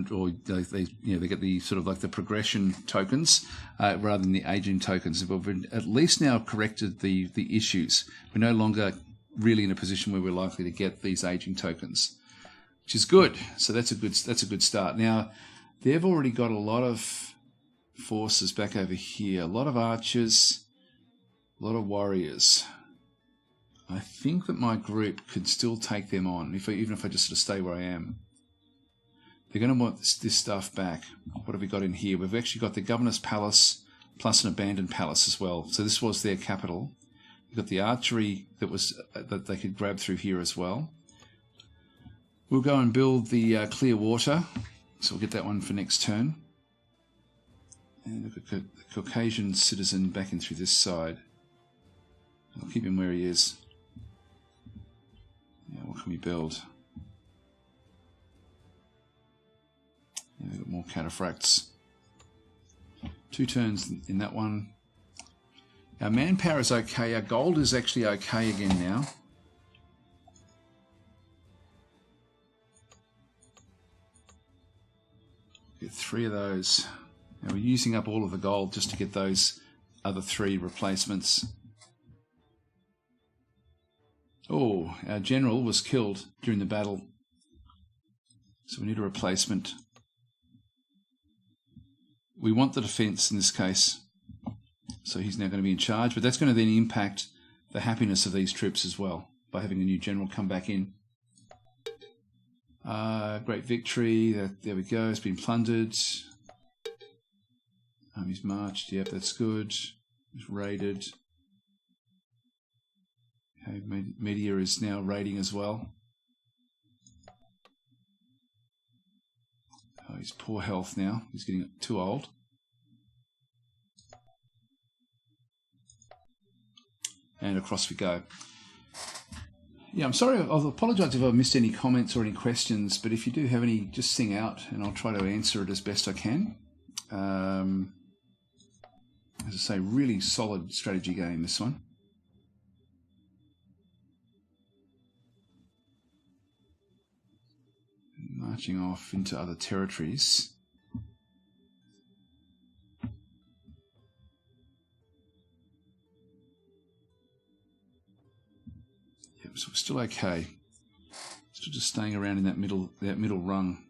they get the sort of like the progression tokens rather than the aging tokens. But we've at least now corrected the issues. We're no longer really in a position where we're likely to get these aging tokens, which is good. So that's a good start. Now they've already got a lot of forces back over here, a lot of archers, a lot of warriors. I think that my group could still take them on, even if I just sort of stay where I am. They're going to want this stuff back. What have we got in here? We've actually got the governor's palace plus an abandoned palace as well. So this was their capital. We've got the archery that they could grab through here as well. We'll go and build the clear water. So we'll get that one for next turn. And look at the Caucasian citizen back in through this side. I'll keep him where he is. Yeah, what can we build? Yeah, we've got more cataphracts. 2 turns in that one. Our manpower is okay. Our gold is actually okay again now. Get 3 of those. Now we're using up all of the gold just to get those other 3 replacements. Oh, our general was killed during the battle. So we need a replacement. We want the defense in this case. So he's now going to be in charge, but that's going to then impact the happiness of these troops as well by having a new general come back in. Great victory. There we go. It's been plundered. He's marched. Yep, that's good. He's raided. Okay, Media is now raiding as well. Oh, he's poor health now. He's getting too old. And across we go. Yeah, I'm sorry. I'll apologise if I've missed any comments or any questions, but if you do have any, just sing out and I'll try to answer it as best I can. As I say, really solid strategy game, this one. Marching off into other territories. Yep, so we're still okay. Still just staying around in that middle rung.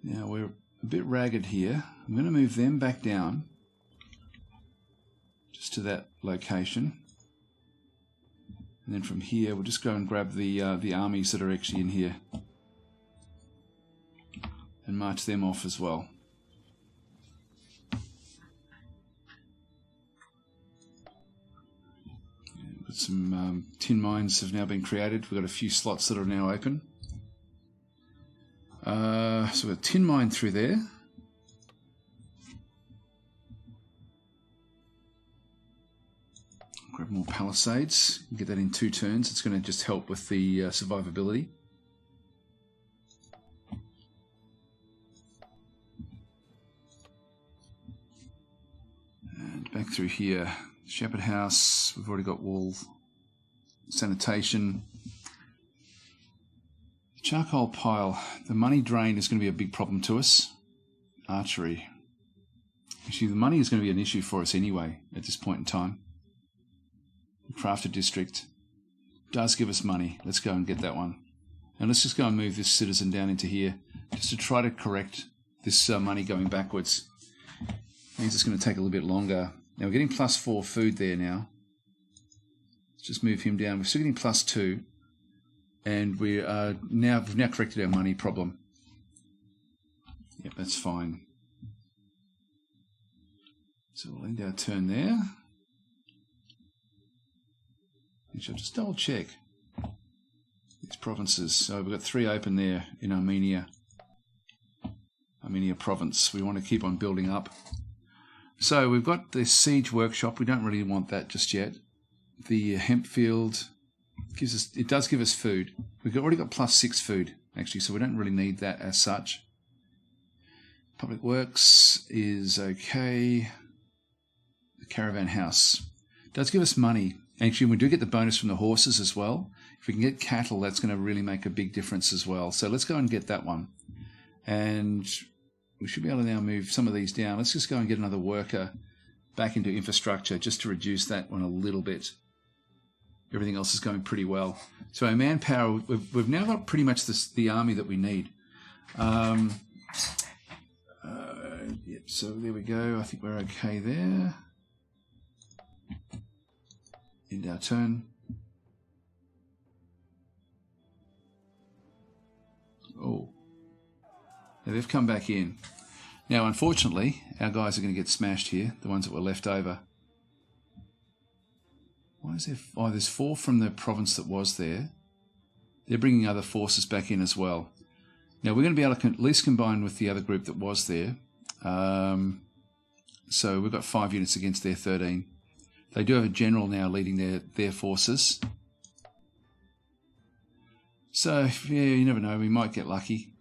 Now we're a bit ragged here. I'm going to move them back down. to that location. And then from here, we'll just go and grab the armies that are actually in here and march them off as well. Got some tin mines have now been created. We've got a few slots that are now open. So we've got a tin mine through there. Grab more palisades. Get that in 2 turns. It's going to just help with the survivability. And back through here. Shepherd House. We've already got wall. Sanitation. Charcoal pile. The money drain is going to be a big problem to us. Archery. Actually, the money is going to be an issue for us anyway at this point in time. Crafter district does give us money. Let's go and get that one. And let's just go and move this citizen down into here just to try to correct this money going backwards. Means it's going to take a little bit longer. Now we're getting +4 food there now. Let's just move him down. We're still getting +2. And we've now corrected our money problem. Yep, that's fine. So we'll end our turn there. I'll just double check these provinces. So we've got 3 open there in Armenia. Armenia province. We want to keep on building up. So we've got the siege workshop. We don't really want that just yet. The hemp field gives us. It does give us food. We've already got +6 food actually, so we don't really need that as such. Public works is okay. The caravan house does give us money. Actually, we do get the bonus from the horses as well. If we can get cattle, that's going to really make a big difference as well. So let's go and get that one. And we should be able to now move some of these down. Let's just go and get another worker back into infrastructure just to reduce that one a little bit. Everything else is going pretty well. So our manpower, we've now got pretty much the army that we need. Yep, so there we go. I think we're okay there. End our turn. Oh. Now they've come back in. Now, unfortunately, our guys are going to get smashed here, the ones that were left over. Why is there... Oh, there's 4 from the province that was there. They're bringing other forces back in as well. Now, we're going to be able to at least combine with the other group that was there. So we've got 5 units against their 13. They do have a general now leading their forces. So, yeah, you never know. We might get lucky.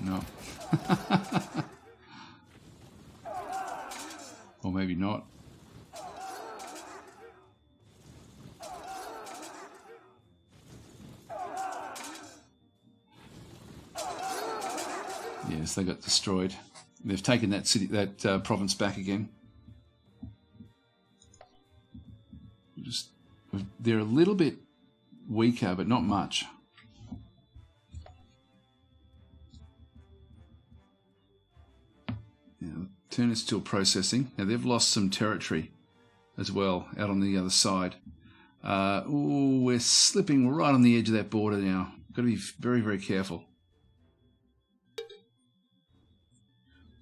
No. Or maybe not. Yes, they got destroyed. They've taken that city, that province back again. They're a little bit weaker, but not much. Now, turn is still processing. Now they've lost some territory as well out on the other side. Ooh, we're slipping right on the edge of that border now. Got to be very, very careful.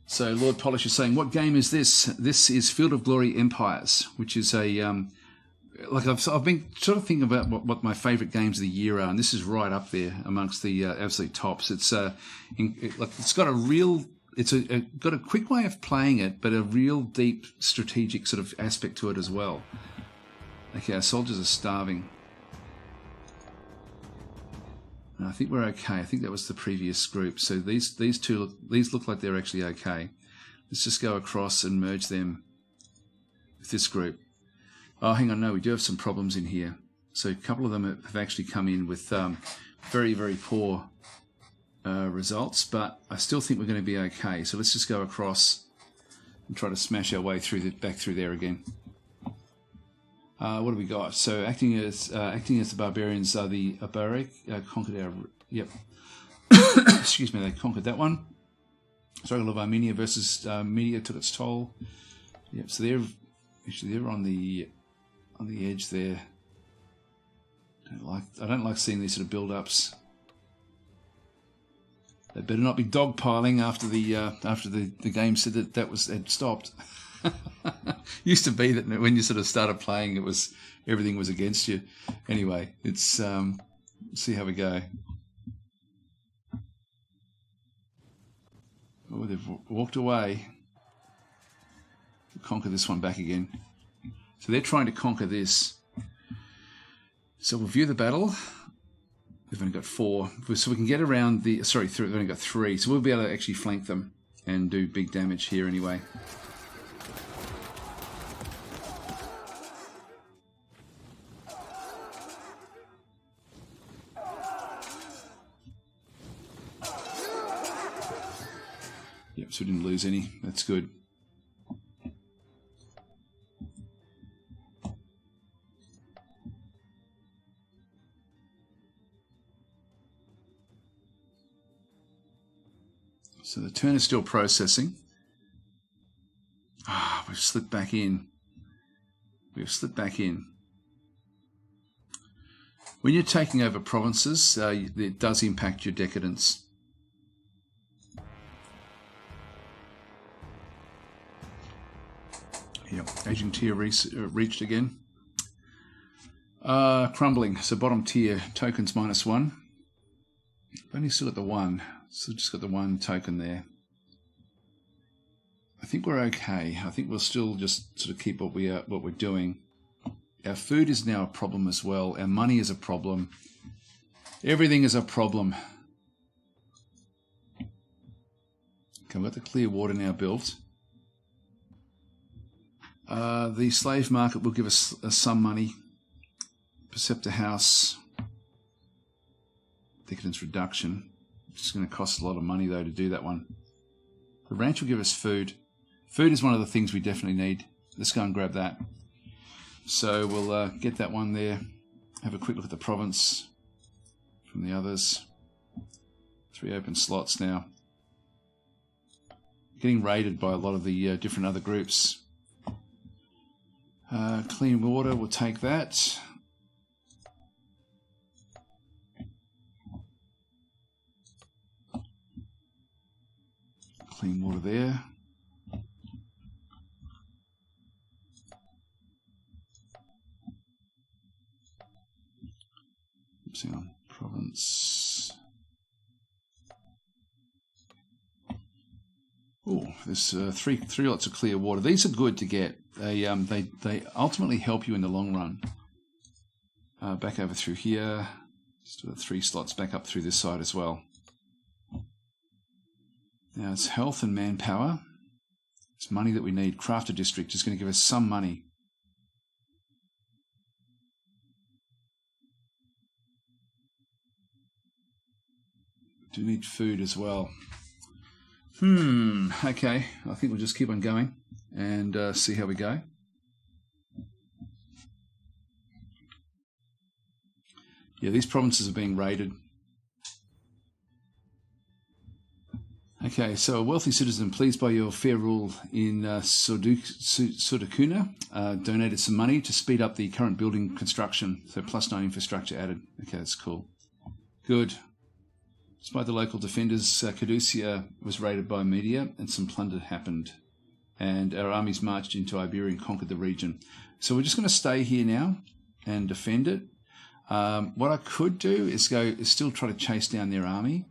So Lord Polish is saying, what game is this? This is Field of Glory Empires, which is a... like I've been sort of thinking about what my favourite games of the year are, and this is right up there amongst the absolute tops. It's it's got a real... It's got a quick way of playing it, but a real deep strategic sort of aspect to it as well. Okay, our soldiers are starving. And I think we're okay. I think that was the previous group. So these look like they're actually okay. Let's just go across and merge them with this group. Oh, hang on, no, we do have some problems in here. So a couple of them have actually come in with very, very poor results, but I still think we're going to be okay. So let's just go across and try to smash our way through back through there again. What do we got? So acting as the barbarians are the Abaric conquered our... Yep. Excuse me, they conquered that one. Struggle of Armenia versus Media took its toll. Yep. So they're on the edge there. I don't like seeing these sort of build-ups. They better not be dogpiling after the game said that had stopped. Used to be that when you sort of started playing, everything was against you. Anyway, it's see how we go. Oh, they've walked away. We'll conquer this one back again. So they're trying to conquer this. So we'll view the battle. We've only got 4, so we can get around the. Sorry, we've only got 3, so we'll be able to actually flank them and do big damage here anyway. Yep, so we didn't lose any. That's good. So the turn is still processing. We've slipped back in. When you're taking over provinces, it does impact your decadence. Yep, aging tier reached again. Crumbling. So bottom tier tokens -1. Only still at the 1. So just got the 1 token there. I think we're okay. I think we'll still just sort of keep what we're doing. Our food is now a problem as well. Our money is a problem. Everything is a problem. Okay, we've got the clear water now built. The slave market will give us some money. Preceptor house. Decadence reduction. It's going to cost a lot of money, though, to do that one. The ranch will give us food. Food is one of the things we definitely need. Let's go and grab that. So we'll get that one there. Have a quick look at the province from the others. 3 open slots now. Getting raided by a lot of the different other groups. Clean water, we'll take that. Clean water there. Oops, hang on. Province. Oh, there's three lots of clear water. These are good to get. They ultimately help you in the long run. Back over through here. Just do the 3 slots back up through this side as well. Now it's health and manpower. It's money that we need. Crafter district is going to give us some money. Do need food as well. Okay. I think we'll just keep on going and see how we go. Yeah, these provinces are being raided. Okay, so a wealthy citizen, pleased by your fair rule in Sudakuna, donated some money to speed up the current building construction. So +9 infrastructure added. Okay, that's cool. Good. Despite the local defenders, Caducia was raided by media and some plunder happened. And our armies marched into Iberia and conquered the region. So we're just going to stay here now and defend it. What I could do is still try to chase down their army.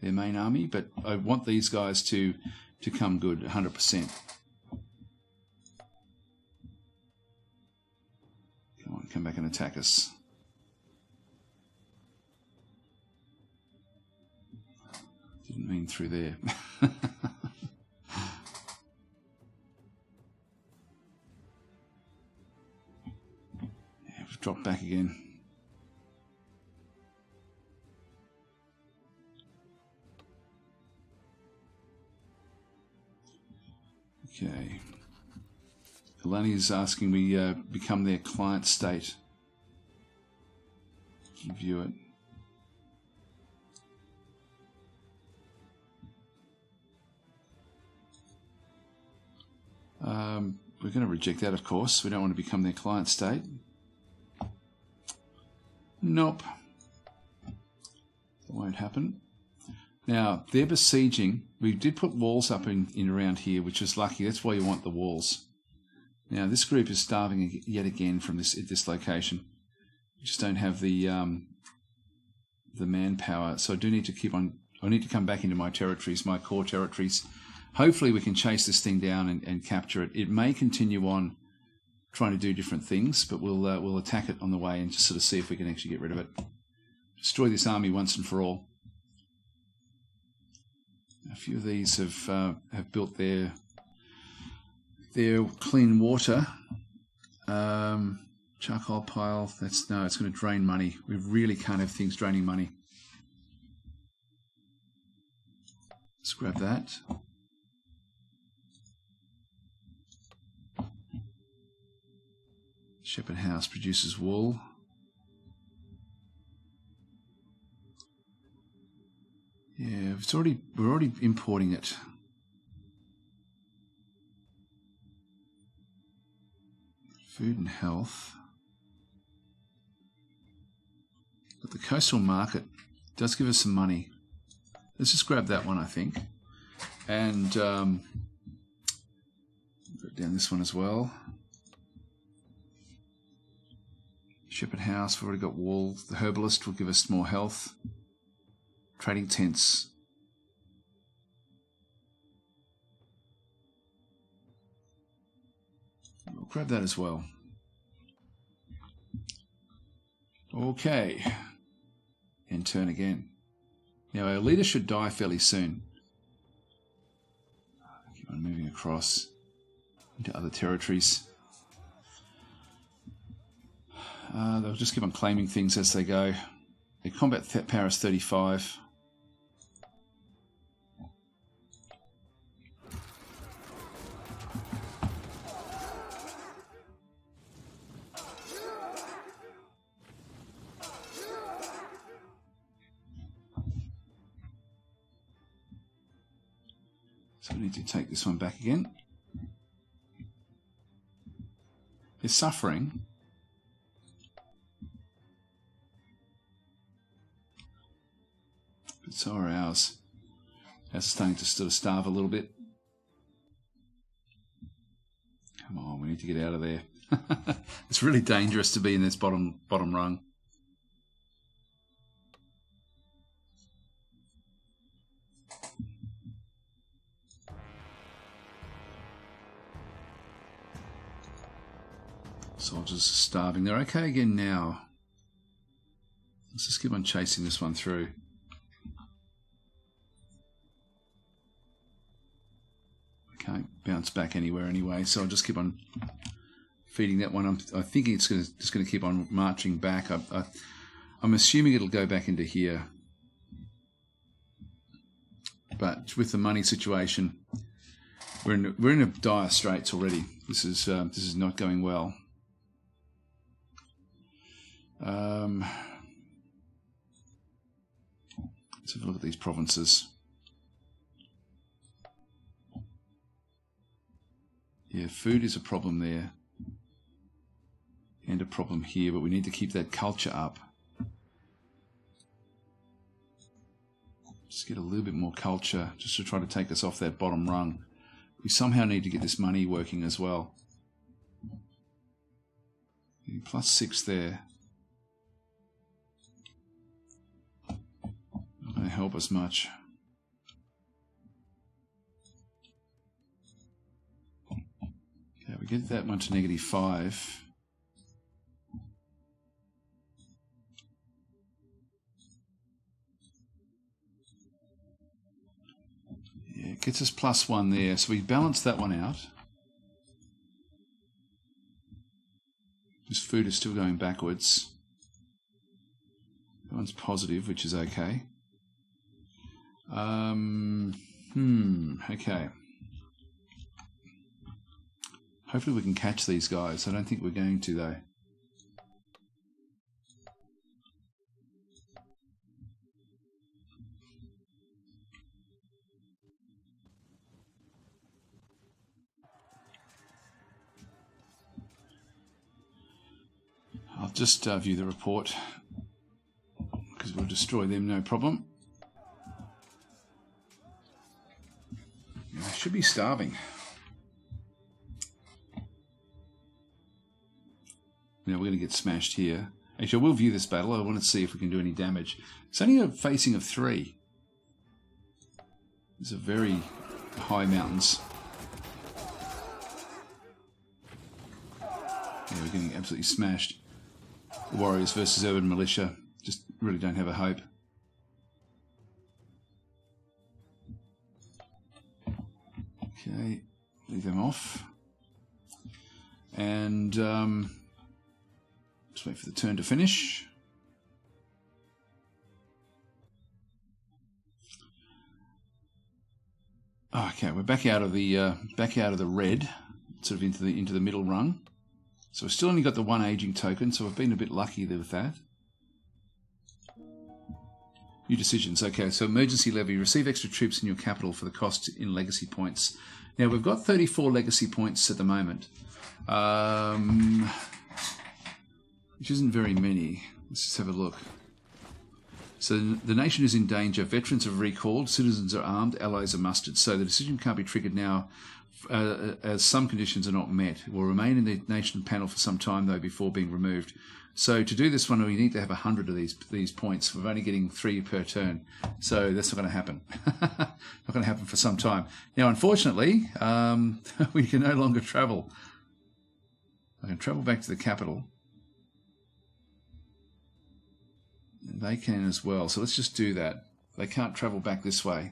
Their main army, but I want these guys to come good 100%. Come on, come back and attack us. Didn't mean through there. Yeah, we've dropped back again. Okay. Kalani is asking we become their client state. View it. we're going to reject that, of course. We don't want to become their client state. Nope. That won't happen. Now, they're besieging. We did put walls up in around here, which is lucky. That's why you want the walls. Now, this group is starving yet again from this location. We just don't have the manpower. So I do need to keep on... I need to come back into my territories, my core territories. Hopefully we can chase this thing down and capture it. It may continue on trying to do different things, but we'll attack it on the way and just sort of see if we can actually get rid of it. Destroy this army once and for all. A few of these have built their clean water charcoal pile. It's going to drain money. We really can't have things draining money. Let's grab that. Shepherd House produces wool. Yeah, we're already importing it. Food and health. But the coastal market does give us some money. Let's just grab that one, I think. And put down this one as well. Shepherd House, we've already got wool. The herbalist will give us more health. Trading tents. We'll grab that as well. Okay. And turn again. Now our leader should die fairly soon. Keep on moving across into other territories. They'll just keep on claiming things as they go. Their combat power is 35. So we need to take this one back again. They're suffering. But so are ours. Ours is starting to sort of starve a little bit. Come on, we need to get out of there. It's really dangerous to be in this bottom rung. Soldiers are starving. They're okay again now. Let's just keep on chasing this one through. I can't bounce back anywhere anyway, so I'll just keep on feeding that one. I think it's just going to keep on marching back. I'm assuming it'll go back into here. But with the money situation, we're in a dire straits already. This is not going well. Let's have a look at these provinces. Yeah, food is a problem there. And a problem here, but we need to keep that culture up. Just get a little bit more culture, just to try to take us off that bottom rung. We somehow need to get this money working as well. +6 there. Not going to help us much. Okay, we get that one to -5. Yeah, it gets us +1 there, so we balance that one out. This food is still going backwards. That one's positive, which is okay. Okay. Hopefully we can catch these guys. I don't think we're going to, though. just view the report, because we'll destroy them, no problem. I should be starving. We're going to get smashed here. Actually, I will view this battle. I want to see if we can do any damage. It's only a facing of 3. These are very high mountains. Yeah, we're getting absolutely smashed. The Warriors versus Urban Militia just really don't have a hope. Okay, leave them off. And just wait for the turn to finish. Okay, we're back out of the red, sort of into the middle rung. So we've still only got the 1 aging token, so we've been a bit lucky there with that. New decisions. Okay, so emergency levy. Receive extra troops in your capital for the cost in legacy points. Now, we've got 34 legacy points at the moment, which isn't very many. Let's just have a look. So the nation is in danger. Veterans have recalled. Citizens are armed. Allies are mustered. So the decision can't be triggered now as some conditions are not met. It will remain in the nation panel for some time, though, before being removed. So to do this one, we need to have 100 of these points. We're only getting 3 per turn. So that's not going to happen. Not going to happen for some time. Now, unfortunately, we can no longer travel. I can travel back to the capital. They can as well. So let's just do that. They can't travel back this way.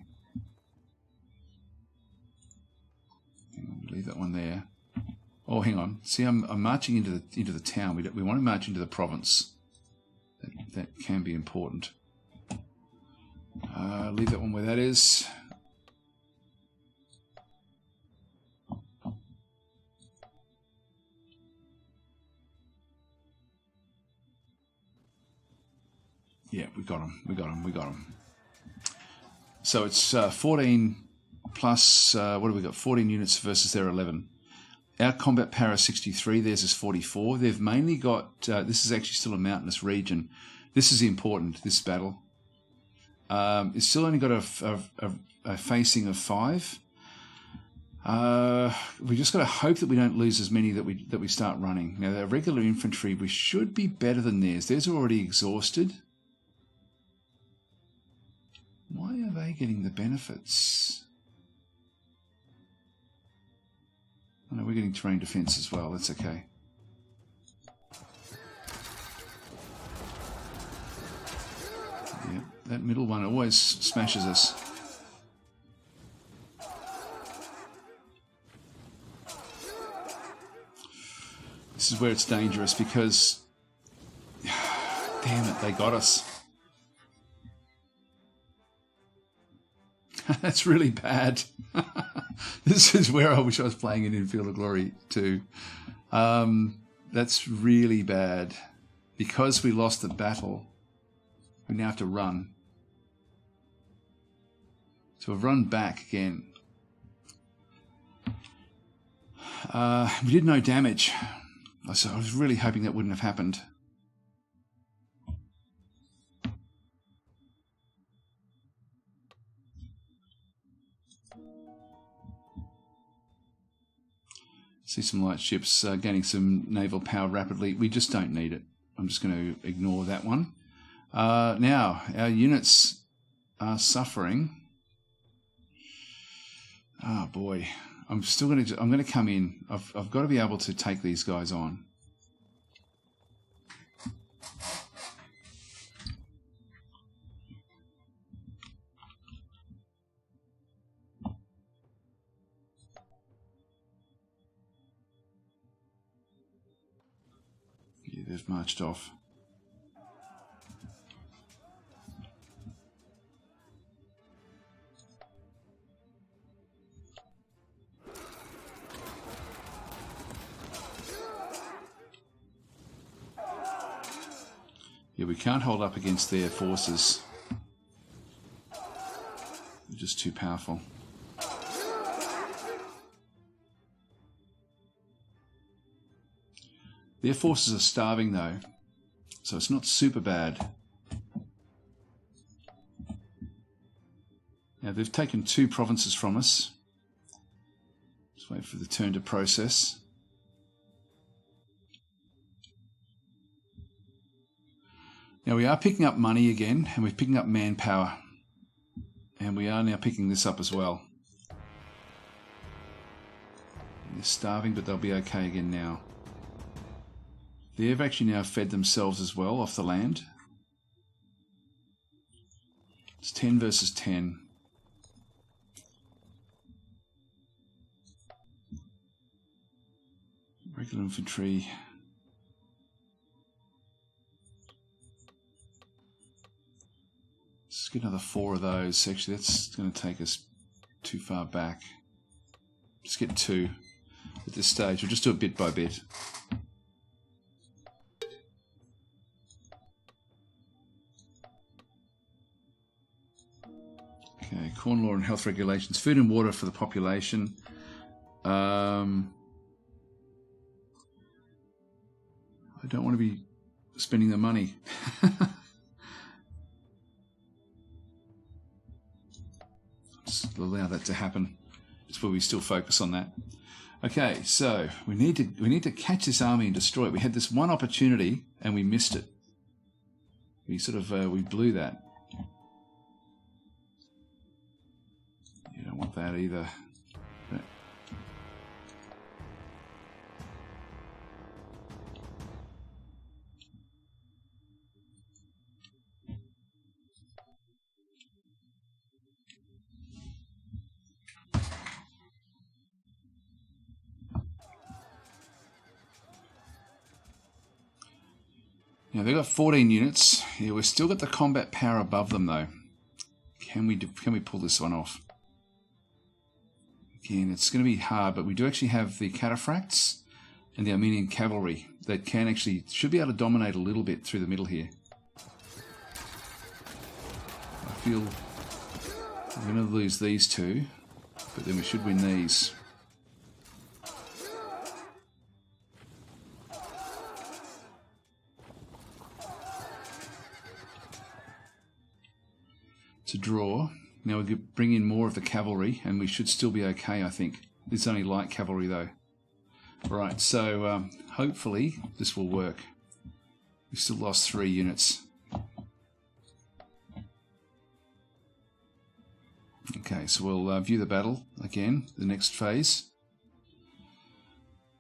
Leave that one there. Oh, hang on. See, I'm marching into the town. We want to march into the province. That can be important. Leave that one where that is. Yeah, we got him. So it's 14 plus, what have we got? 14 units versus their 11. Our combat power is 63, theirs is 44. They've mainly got, this is actually still a mountainous region. This is important, this battle. It's still only got a facing of 5. We just got to hope that we don't lose as many that we start running. Now, the regular infantry, we should be better than theirs. Theirs are already exhausted. Why are they getting the benefits? Oh, no, we're getting terrain defense as well. That's okay. Yeah, that middle one always smashes us. This is where it's dangerous because, damn it, they got us. That's really bad. This is where I wish I was playing in Field of Glory too. That's really bad. Because we lost the battle, we now have to run. So we've run back again. We did no damage. So I was really hoping that wouldn't have happened. See some light ships gaining some naval power rapidly. We just don't need it. I'm just going to ignore that one. Now, our units are suffering. Oh boy. I'm going to come in. I've got to be able to take these guys on. Yeah, they've marched off. Yeah, we can't hold up against their forces. They're just too powerful. Their forces are starving though. So it's not super bad. Now they've taken 2 provinces from us. Just wait for the turn to process. Now we are picking up money again, and we're picking up manpower. And we are now picking this up as well. They're starving, but they'll be okay again now. They've actually now fed themselves as well off the land. It's 10 versus 10. Regular infantry. Let's get another 4 of those. Actually, that's going to take us too far back. Just get 2 at this stage. We'll just do it bit by bit. Okay, corn law and health regulations. Food and water for the population. I don't want to be spending the money. Just allow that to happen. Just where we still focus on that. Okay, so we need to catch this army and destroy it. We had this one opportunity and we missed it. We sort of we blew that. You don't want that either. Now they've got 14 units. Yeah, we've still got the combat power above them though. Can we pull this one off? Again, it's going to be hard, but we do actually have the cataphracts and the Armenian cavalry that should be able to dominate a little bit through the middle here. I feel we're going to lose these 2, but then we should win these. To draw. Now we could bring in more of the cavalry and we should still be okay, I think. It's only light cavalry though. Right, so hopefully this will work. We've still lost 3 units. Okay, so we'll view the battle again, the next phase.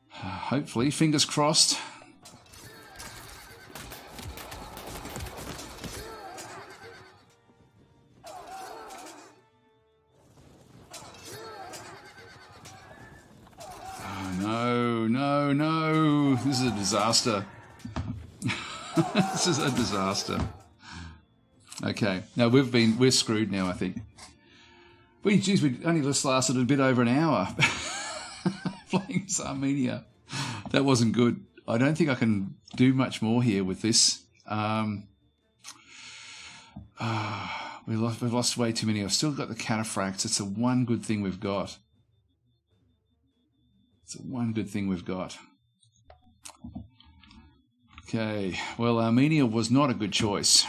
Hopefully, fingers crossed. No, this is a disaster. This is a disaster. Okay, now we're screwed now, I think. We only just lasted a bit over an hour playing this Armenia. That wasn't good. I don't think I can do much more here with this. We've lost way too many. I've still got the cataphracts. It's the one good thing we've got. It's the one good thing we've got. Okay, well, Armenia was not a good choice.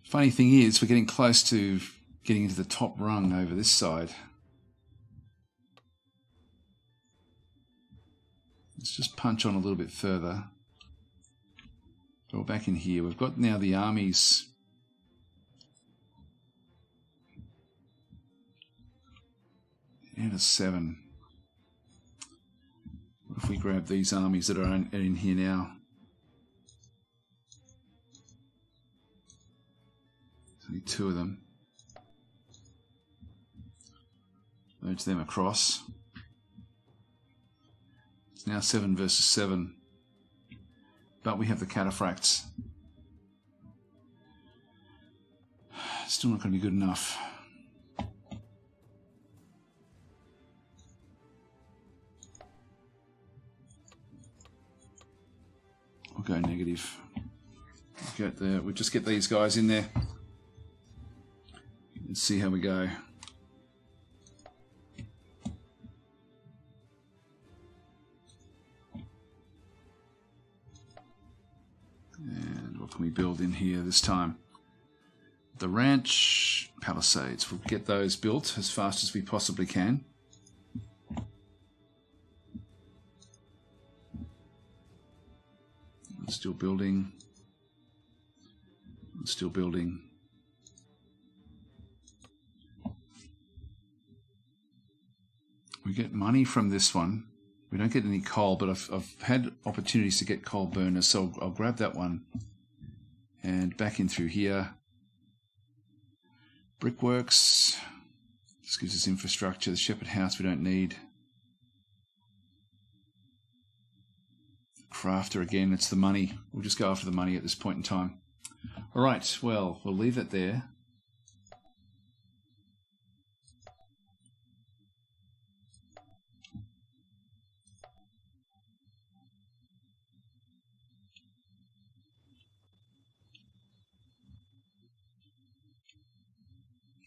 Funny thing is, we're getting close to getting into the top rung over this side. Let's just punch on a little bit further. So we're back in here. We've got now the armies. And a 7. What if we grab these armies that are in here now? There's only 2 of them. Merge them across. It's now 7 versus 7. But we have the cataphracts. Still not going to be good enough. We'll go negative. We'll just get these guys in there. Let's see how we go. can we build in here this time? The ranch, palisades. We'll get those built as fast as we possibly can. Still building. Still building. We get money from this one. We don't get any coal, but I've had opportunities to get coal burners, so I'll grab that one. And back in through here. Brickworks. This gives us infrastructure. The shepherd house we don't need. Crafter again, it's the money. We'll just go after the money at this point in time. All right, well, we'll leave that there.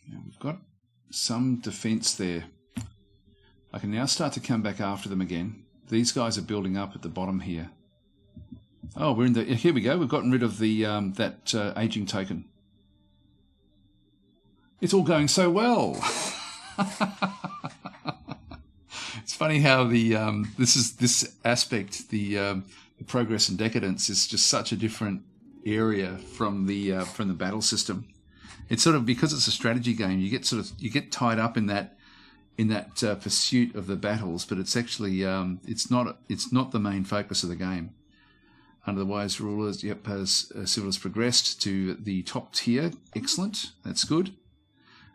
Now we've got some defense there. I can now start to come back after them again. These guys are building up at the bottom here. Oh, we're in the... Here we go. We've gotten rid of the that aging token. It's all going so well. It's funny how the this aspect, the progress and decadence, is just such a different area from the battle system. It's sort of, because it's a strategy game, you get tied up in that pursuit of the battles, but it's actually it's not the main focus of the game. Under the wise rulers, yep, as civil has progressed to the top tier. Excellent, that's good.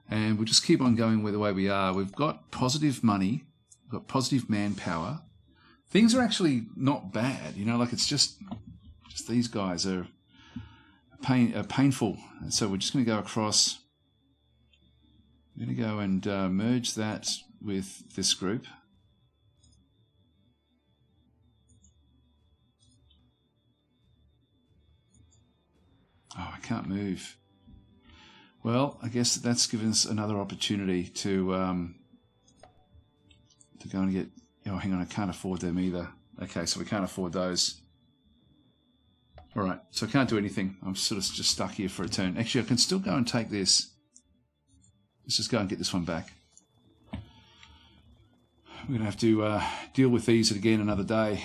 And we'll just keep on going with the way we are. We've got positive money, we've got positive manpower. Things are actually not bad, you know. Like, it's just these guys are painful. So we're just going to go across. I'm going to go and merge that with this group. Oh, I can't move. Well, I guess that's given us another opportunity to go and get... Oh, hang on, I can't afford them either. Okay, so we can't afford those. All right, so I can't do anything. I'm sort of just stuck here for a turn. Actually, I can still go and take this. Let's just go and get this one back. We're going to have to deal with these again another day.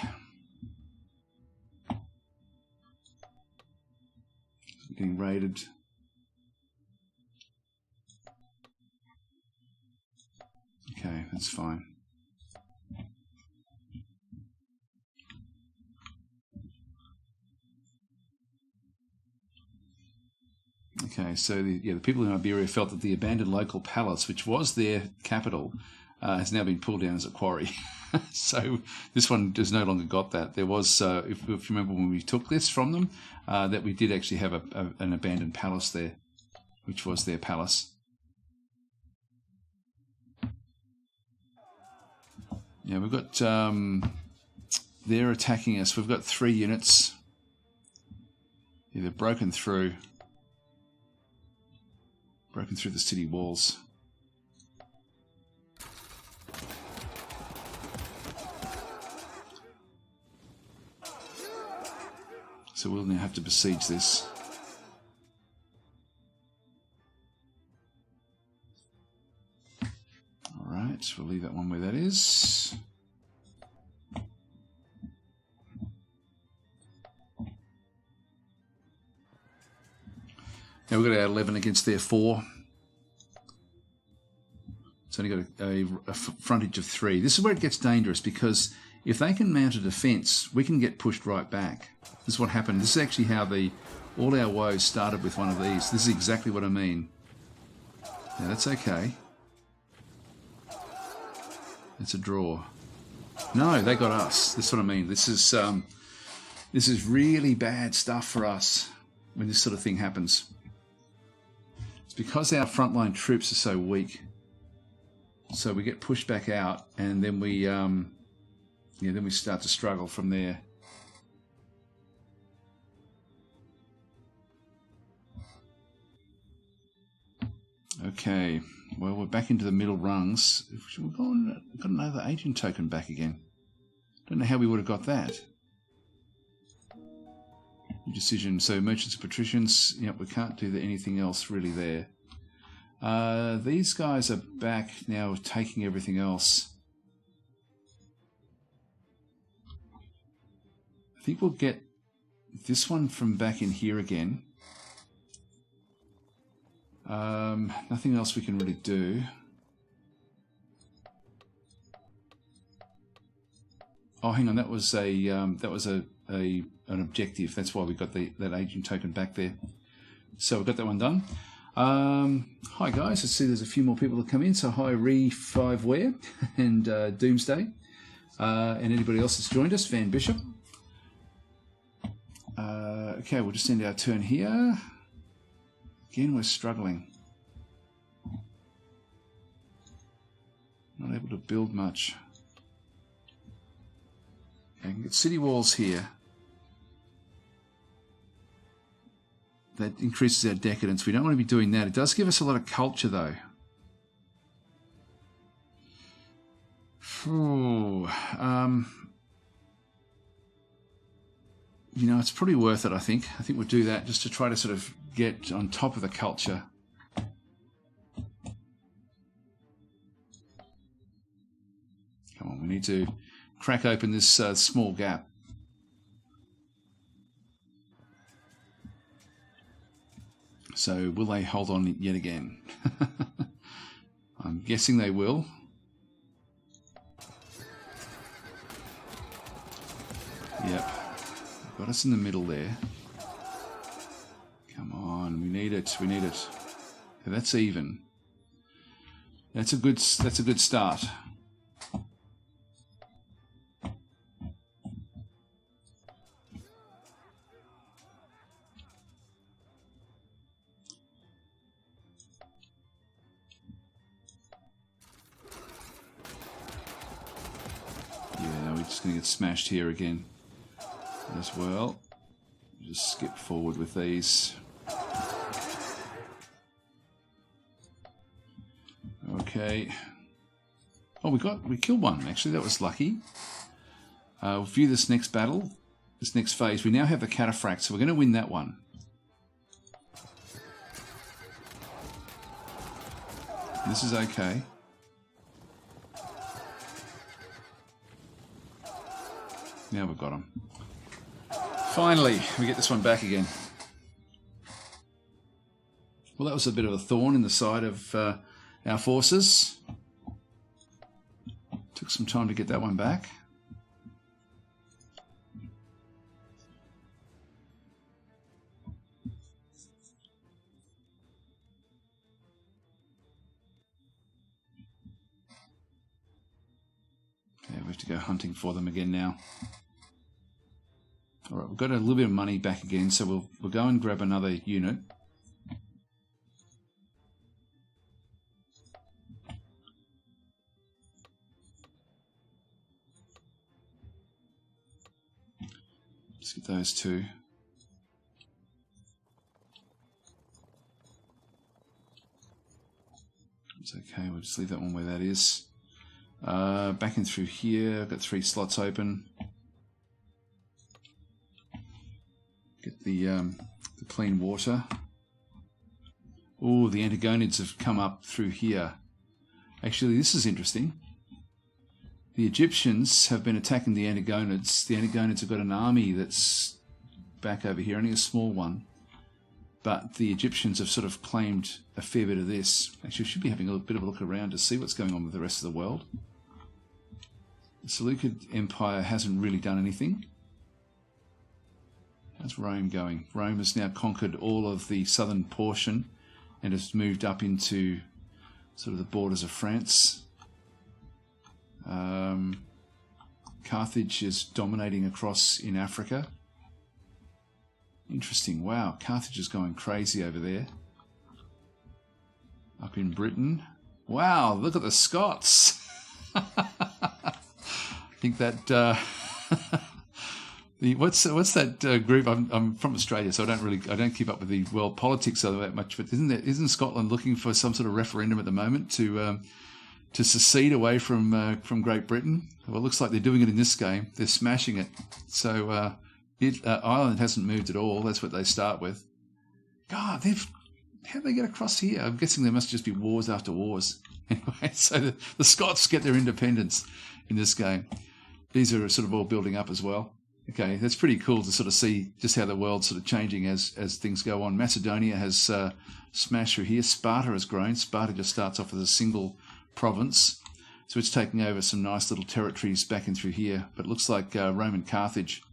Getting raided. Okay, that's fine. Okay, so the people in Iberia felt that the abandoned local palace, which was their capital, has now been pulled down as a quarry. So this one has no longer got that. There was, if you remember when we took this from them, that we did actually have an abandoned palace there, which was their palace. Yeah, we've got, they're attacking us. We've got 3 units. Yeah, they've broken through the city walls. So we'll now have to besiege this. All right, we'll leave that one where that is. Now we've got our 11 against their 4. It's only got a frontage of 3. This is where it gets dangerous, because if they can mount a defence, we can get pushed right back. This is what happened. This is actually how all our woes started with one of these. This is exactly what I mean. Now that's okay. It's a draw. No, they got us. That's what I mean. This is really bad stuff for us when this sort of thing happens. It's because our frontline troops are so weak. So we get pushed back out, and then we start to struggle from there. Okay, well, we're back into the middle rungs. We've got another agent token back again. Don't know how we would have got that. decision. So merchants and patricians, yep, we can't do anything else really there. These guys are back now taking everything else. I think we'll get this one from back in here again. Nothing else we can really do. Oh, hang on, that was an objective. That's why we got that agent token back there. So we've got that one done. Hi guys, I see there's a few more people that come in. So hi Re5ware and Doomsday, and anybody else that's joined us, Van Bishop. Okay, we'll just end our turn here. Again, we're struggling. Not able to build much. Okay, I can get city walls here. That increases our decadence. We don't want to be doing that. It does give us a lot of culture, though. You know, it's pretty worth it, I think. I think we'll do that just to try to sort of get on top of the culture. Come on, we need to crack open this small gap. So will they hold on yet again? I'm guessing they will. Yep. Got us in the middle there. Come on, we need it. We need it. Okay, that's even. That's a good start. Yeah, we're just going to get smashed here again as well. Just skip forward with these. Okay. Oh, we killed one actually. That was lucky. We'll view this next battle, this next phase. We now have the cataphract, so we're going to win that one. This is okay. Now we've got him. Finally, we get this one back again. Well, that was a bit of a thorn in the side of our forces. Took some time to get that one back. Okay, we have to go hunting for them again now. All right, we've got a little bit of money back again, so we'll go and grab another unit. Let's get those two. It's okay, we'll just leave that one where that is. Back in through here, I've got 3 slots open. Get the clean water. Oh, the Antagonids have come up through here. Actually, this is interesting. The Egyptians have been attacking the Antagonids. The Antagonids have got an army that's back over here, only a small one. But the Egyptians have sort of claimed a fair bit of this. Actually, we should be having a bit of a look around to see what's going on with the rest of the world. The Seleucid Empire hasn't really done anything. How's Rome going? Rome has now conquered all of the southern portion and has moved up into sort of the borders of France. Carthage is dominating across in Africa. Interesting. Wow, Carthage is going crazy over there. Up in Britain. Wow, look at the Scots. I think that... what's that group? I'm from Australia, so I don't keep up with the world politics all that much. But isn't Scotland looking for some sort of referendum at the moment to secede away from Great Britain? Well, it looks like they're doing it in this game. They're smashing it. So Ireland hasn't moved at all. That's what they start with. God, how'd they get across here? I'm guessing there must just be wars after wars. Anyway, so the Scots get their independence in this game. These are sort of all building up as well. Okay, that's pretty cool to sort of see just how the world's sort of changing as things go on. Macedonia has smashed through here. Sparta has grown. Sparta just starts off as a single province. So it's taking over some nice little territories back in through here. But it looks like Roman Carthage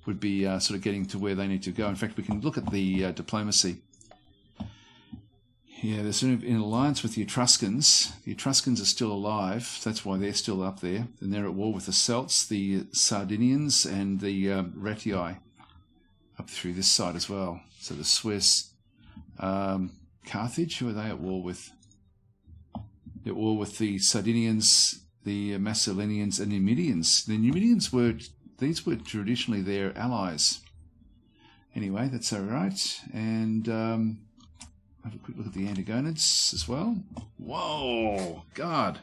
would be sort of getting to where they need to go. In fact, we can look at the diplomacy. Yeah, they're sort of in alliance with the Etruscans. The Etruscans are still alive. That's why they're still up there. And they're at war with the Celts, the Sardinians, and the Ratii up through this side as well. So the Swiss. Carthage, who are they at war with? They're at war with the Sardinians, the Macedonians, and the Numidians. The Numidians these were traditionally their allies. Anyway, that's all right. And have a quick look at the Antagonids as well. Whoa, God.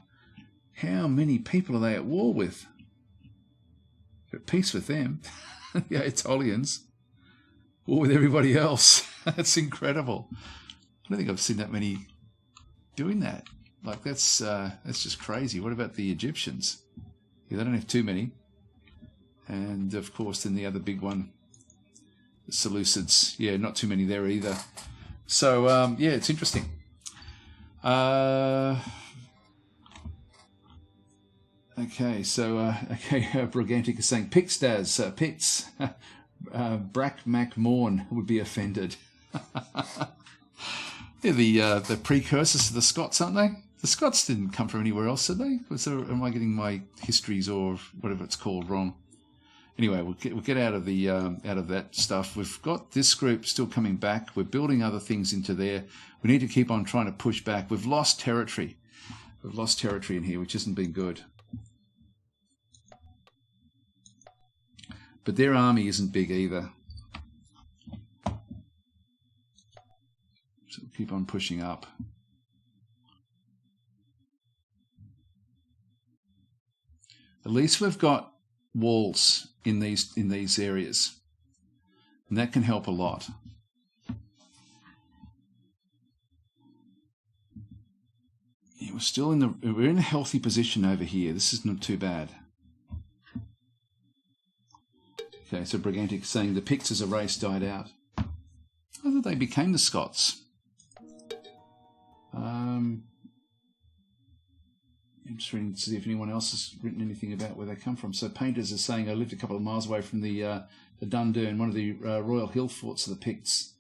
How many people are they at war with? They're at peace with them. The Aetolians. War with everybody else. That's incredible. I don't think I've seen that many doing that. Like, that's just crazy. What about the Egyptians? Yeah, they don't have too many. And, of course, then the other big one, the Seleucids. Yeah, not too many there either. So, yeah, it's interesting. Okay, so, Brigantic is saying, Picts, Picts, Brack Mac Morn would be offended. They're the precursors to the Scots, aren't they? The Scots didn't come from anywhere else, did they? Am I getting my histories or whatever it's called wrong? Anyway, we'll get out of that stuff. We've got this group still coming back. We're building other things into there. We need to keep on trying to push back. We've lost territory. We've lost territory in here, which hasn't been good. But their army isn't big either. So we'll keep on pushing up. At least we've got walls in these areas, and that can help a lot. Yeah, we're in a healthy position over here. This is not too bad. Okay, so Brigantic is saying the Picts as a race died out. I thought they became the Scots. I'm just reading to see if anyone else has written anything about where they come from. So Painters are saying I lived a couple of miles away from the Dundurn, one of the royal hill forts of the Picts.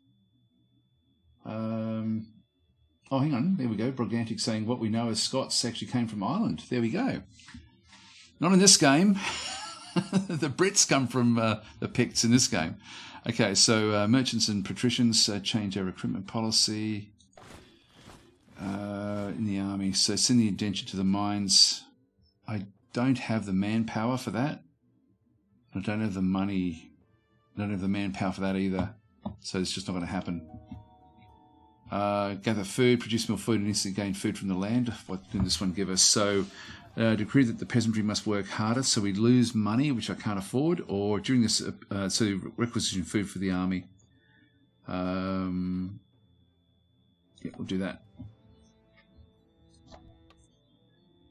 Oh, hang on. There we go. Brigantic saying what we know as Scots actually came from Ireland. There we go. Not in this game. The Brits come from the Picts in this game. Okay, so merchants and patricians change their recruitment policy. In the army, so send the indenture to the mines. I don't have the manpower for that. I don't have the money. I don't have the manpower for that either. So it's just not going to happen. Gather food, produce more food, and instantly gain food from the land. What did this one give us? So decree that the peasantry must work harder, so we lose money, which I can't afford, or during this, so requisition food for the army. Yeah, we'll do that.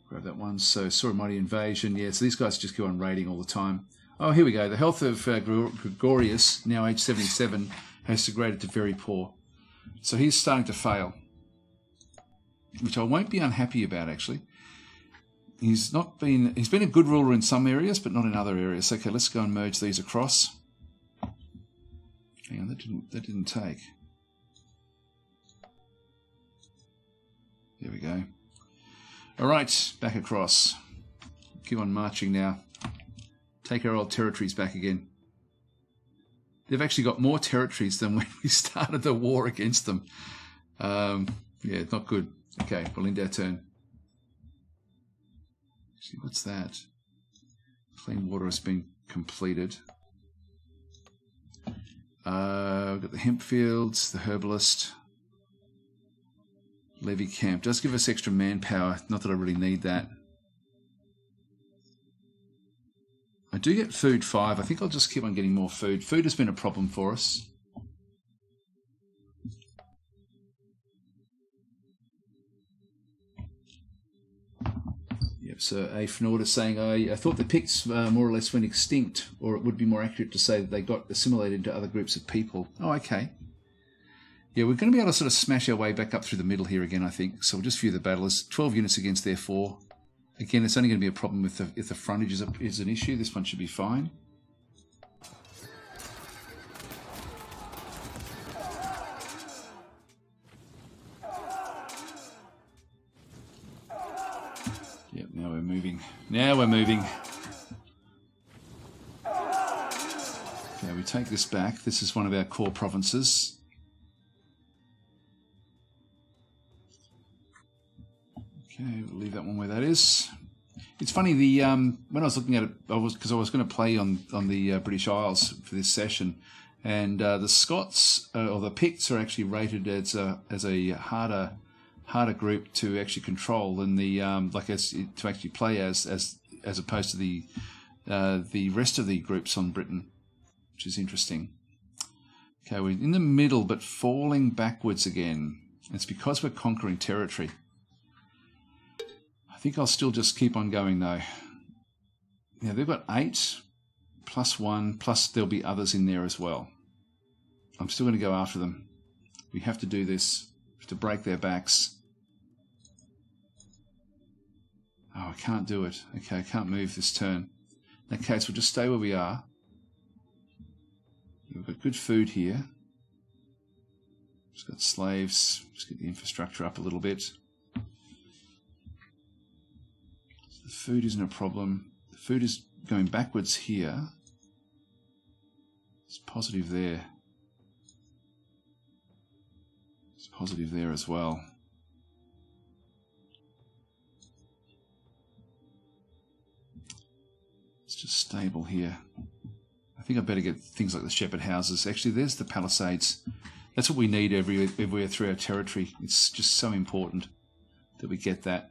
Grab that one. So saw a mighty invasion. Yeah, so these guys just go on raiding all the time. Oh, here we go. The health of Gregorius, now age 77, has degraded to very poor. So he's starting to fail, which I won't be unhappy about, actually. He's been a good ruler in some areas, but not in other areas. Okay, let's go and merge these across. Hang on, that didn't take. There we go. All right, back across. Keep on marching now. Take our old territories back again. They've actually got more territories than when we started the war against them. Yeah, not good. Okay, we'll end our turn. See, what's that? Clean water has been completed. We've got the hemp fields, the herbalist. Levy camp. Does give us extra manpower. Not that I really need that. I do get food 5. I think I'll just keep on getting more food. Food has been a problem for us. Yep, so A. Fnord is saying, I thought the Picts more or less went extinct, or it would be more accurate to say that they got assimilated into other groups of people. Oh, okay. Yeah, we're going to be able to sort of smash our way back up through the middle here again, I think. So we'll just view the battle as 12 units against their 4. Again, it's only going to be a problem if the frontage is an issue. This one should be fine. Yep, now we're moving. Now we're moving. Okay, we take this back. This is one of our core provinces. Okay, we'll leave that one where that is. It's funny, when I was looking at it, because I was going to play on the British Isles for this session, and the Scots or the Picts are actually rated as a harder group to actually control than the to actually play as opposed to the rest of the groups on Britain, which is interesting. Okay, we're in the middle but falling backwards again. It's because we're conquering territory. I think I'll still just keep on going though. Now they've got 8 plus 1 plus there'll be others in there as well. I'm still going to go after them. We have to do this to break their backs. Oh, I can't do it. Okay, I can't move this turn. In that case, we'll just stay where we are. We've got good food here. Just got slaves. Just get the infrastructure up a little bit. The food isn't a problem. The food is going backwards here. It's positive there. It's positive there as well. It's just stable here. I think I better get things like the shepherd houses. Actually, there's the palisades. That's what we need everywhere through our territory. It's just so important that we get that.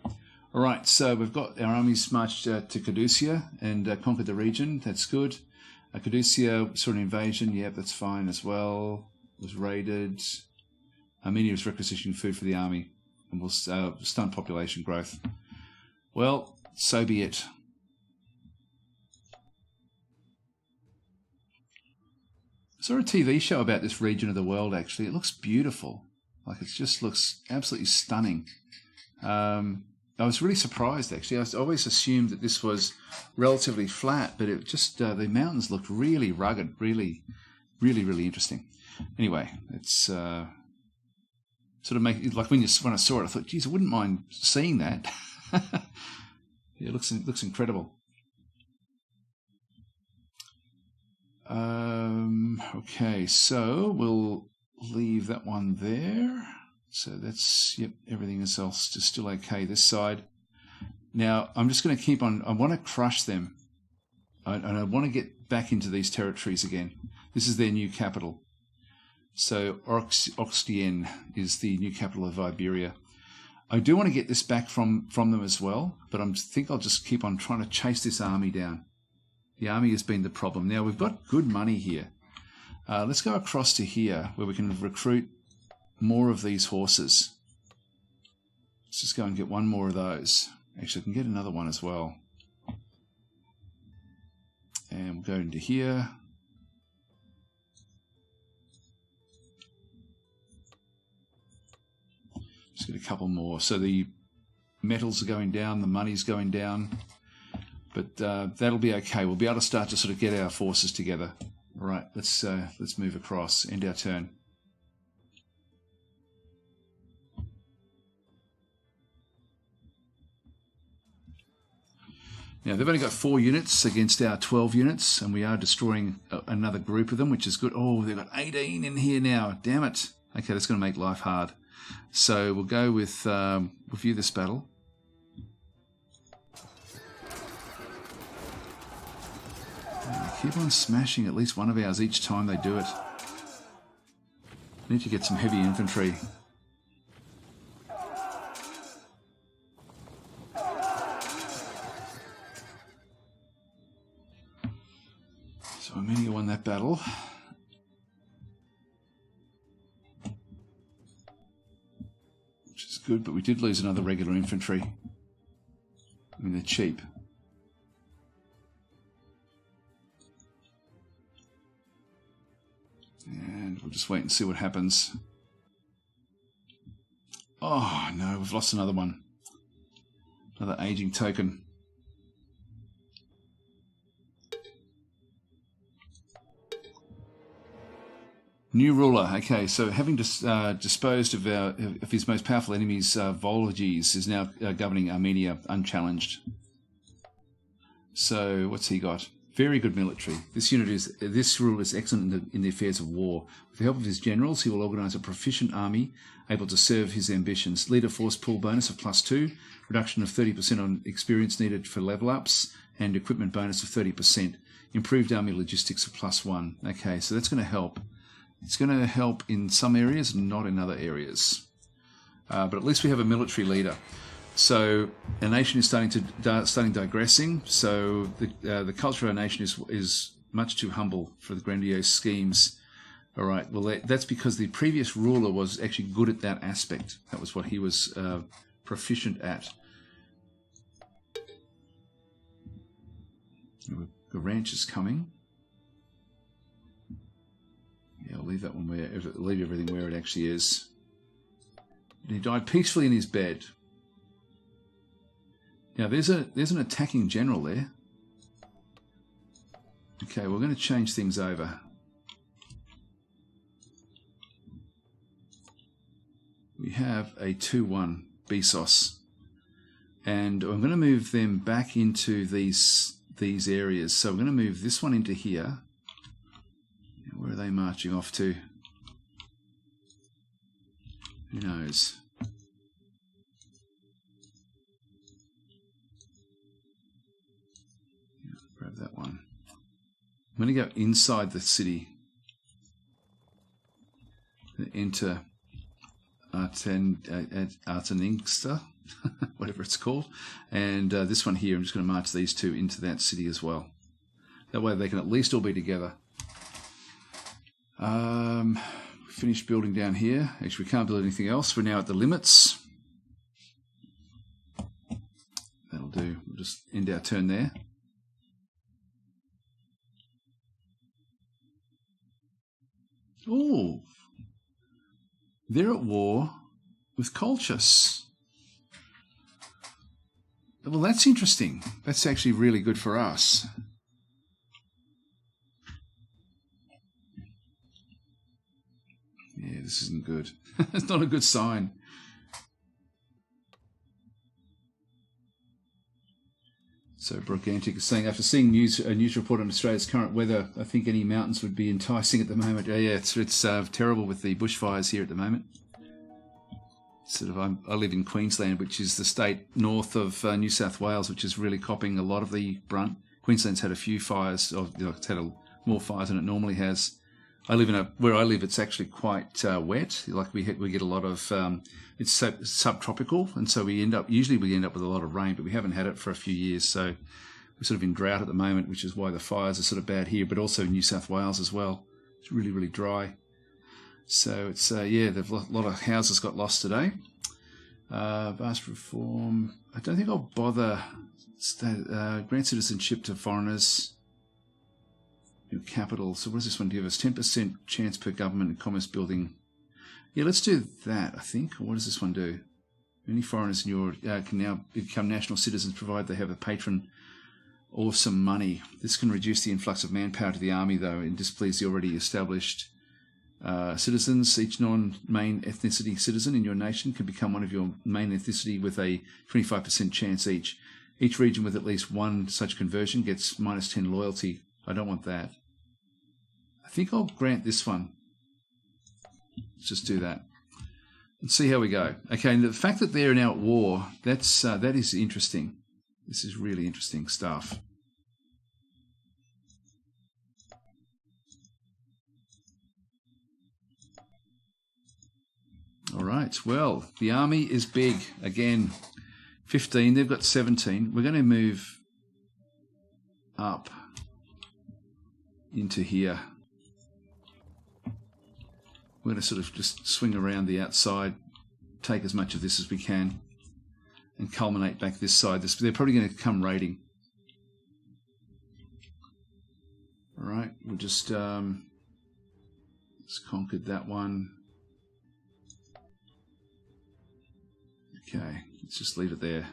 All right, so we've got our armies marched to Caducia and conquered the region. That's good. Caducia saw an invasion. Yep, that's fine as well. Was raided. Armenia is requisitioning food for the army and will stunt population growth. Well, so be it. I saw a TV show about this region of the world, actually. It looks beautiful. Like, it just looks absolutely stunning. I was really surprised, actually. I always assumed that this was relatively flat, but it just, the mountains looked really rugged, really, really, really interesting. Anyway, it's sort of like when I saw it, I thought, geez, I wouldn't mind seeing that. Yeah, it looks incredible. Okay, so we'll leave that one there. So that's, yep, everything else is still okay this side. Now, I'm just going to keep on, I want to crush them. And I want to get back into these territories again. This is their new capital. So Oxtien is the new capital of Iberia. I do want to get this back from them as well, but I think I'll just keep on trying to chase this army down. The army has been the problem. Now, we've got good money here. Let's go across to here where we can recruit more of these horses. Let's just go and get one more of those. Actually, I can get another one as well. And we'll go into here. Just get a couple more. So the metals are going down, the money's going down. But that'll be okay. We'll be able to start to sort of get our forces together. All right, let's move across. End our turn. Now, they've only got 4 units against our 12 units, and we are destroying another group of them, which is good. Oh, they've got 18 in here now. Damn it. Okay, that's going to make life hard. So we'll go with review this battle. Keep on smashing at least one of ours each time they do it. Need to get some heavy infantry. So Armenia won that battle. Which is good, but we did lose another regular infantry. I mean, they're cheap. And we'll just wait and see what happens. Oh, no, we've lost another one. Another aging token. New ruler. Okay, so having disposed of his most powerful enemies, Vologis is now governing Armenia unchallenged. So what's he got? Very good military. This ruler is excellent in the affairs of war. With the help of his generals, he will organise a proficient army able to serve his ambitions. Leader force pool bonus of +2, reduction of 30% on experience needed for level ups, and equipment bonus of 30%. Improved army logistics of +1. Okay, so that's going to help. It's going to help in some areas, not in other areas. But at least we have a military leader. So our nation is starting digressing. So the culture of our nation is much too humble for the grandiose schemes. All right. Well, that's because the previous ruler was actually good at that aspect. That was what he was proficient at. The ranch is coming. Yeah, I'll leave that one leave everything where it actually is. And he died peacefully in his bed. Now there's an attacking general there. Okay, we're going to change things over. We have a 2-1 Besos, and I'm going to move them back into these areas. So we're going to move this one into here. Where are they marching off to? Who knows? Yeah, grab that one. I'm going to go inside the city. Enter Arteningsta, whatever it's called. And this one here, I'm just going to march these two into that city as well. That way they can at least all be together. Finished building down here. Actually, we can't build anything else. We're now at the limits. That'll do. We'll just end our turn there. Oh, they're at war with Colchis. Well, that's interesting. That's actually really good for us. Yeah, this isn't good. It's not a good sign. So Brogantic is saying, after seeing a news report on Australia's current weather, I think any mountains would be enticing at the moment. Yeah, it's terrible with the bushfires here at the moment. I live in Queensland, which is the state north of New South Wales, which is really copping a lot of the brunt. Queensland's had a few fires, or it's had more fires than it normally has. Where I live, it's actually quite wet. Like we get a lot of, it's subtropical, and so we end up with a lot of rain, but we haven't had it for a few years. So we're sort of in drought at the moment, which is why the fires are sort of bad here, but also in New South Wales as well. It's really, really dry. So it's a lot of houses got lost today. Vast reform. I don't think I'll bother. Grant citizenship to foreigners. New capital. So what does this one give us? 10% chance per government and commerce building. Yeah, let's do that, I think. Or what does this one do? Any foreigners in your can now become national citizens provided they have a patron or some money. This can reduce the influx of manpower to the army, though, and displease the already established citizens. Each non-main ethnicity citizen in your nation can become one of your main ethnicity with a 25% chance each. Each region with at least one such conversion gets -10 loyalty. I don't want that. I think I'll grant this one. Let's just do that and see how we go. Okay, and the fact that they're now at war, that is interesting. This is really interesting stuff. All right, well, the army is big. Again, 15, they've got 17. We're going to move up. into here. We're going to sort of just swing around the outside, take as much of this as we can, and culminate back this side. They're probably going to come raiding. All right, we'll just conquered that one. Okay, let's just leave it there.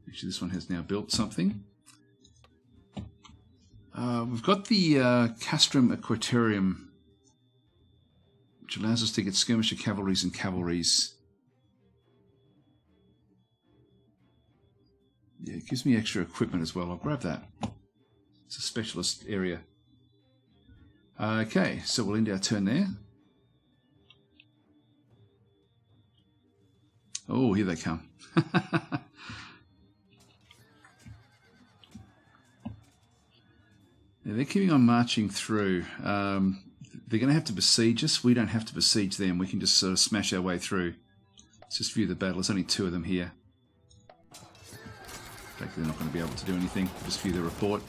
Actually, this one has now built something. We've got the Castrum Equatorium, which allows us to get skirmisher cavalries and cavalries. Yeah, it gives me extra equipment as well. I'll grab that. It's a specialist area. Okay, so we'll end our turn there. Oh, here they come. Yeah, they're keeping on marching through. They're going to have to besiege us. We don't have to besiege them. We can just sort of smash our way through. Let's just view the battle. There's only 2 of them here. In fact, they're not going to be able to do anything. Just view the report.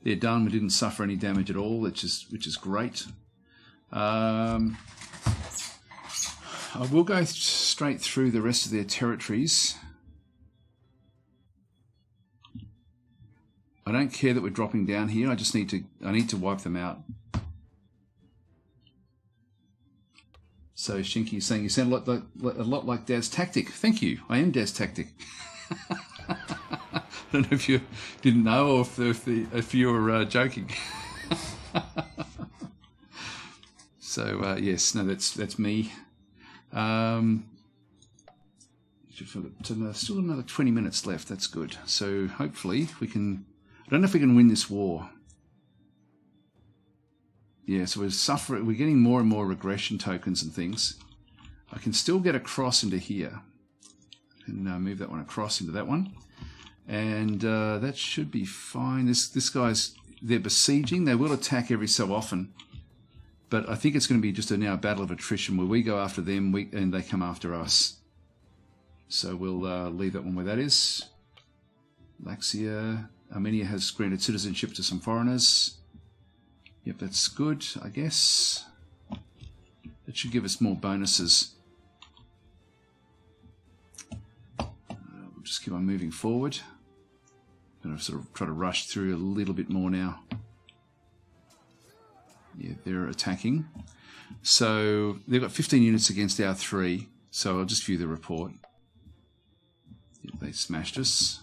They're done. We didn't suffer any damage at all, which is great. I will go straight through the rest of their territories. I don't care that we're dropping down here. I just need to wipe them out. So Shinky is saying you sound a lot like Dad's tactic. Thank you. I am Dad's tactic. I don't know if you didn't know or if you were joking. So yes, no, that's me. Still another 20 minutes left. That's good. So hopefully we can. I don't know if we can win this war. Yeah, so we're getting more and more regression tokens and things. I can still get across into here. And move that one across into that one. And that should be fine. This guy's, they're besieging. They will attack every so often. But I think it's going to be just now a battle of attrition where we go after them and they come after us. So we'll leave that one where that is. Laxia. Armenia has granted citizenship to some foreigners. Yep, that's good, I guess. That should give us more bonuses. We'll just keep on moving forward. I'm going to sort of try to rush through a little bit more now. Yeah, they're attacking. So they've got 15 units against our 3. So I'll just view the report. Yep, they smashed us.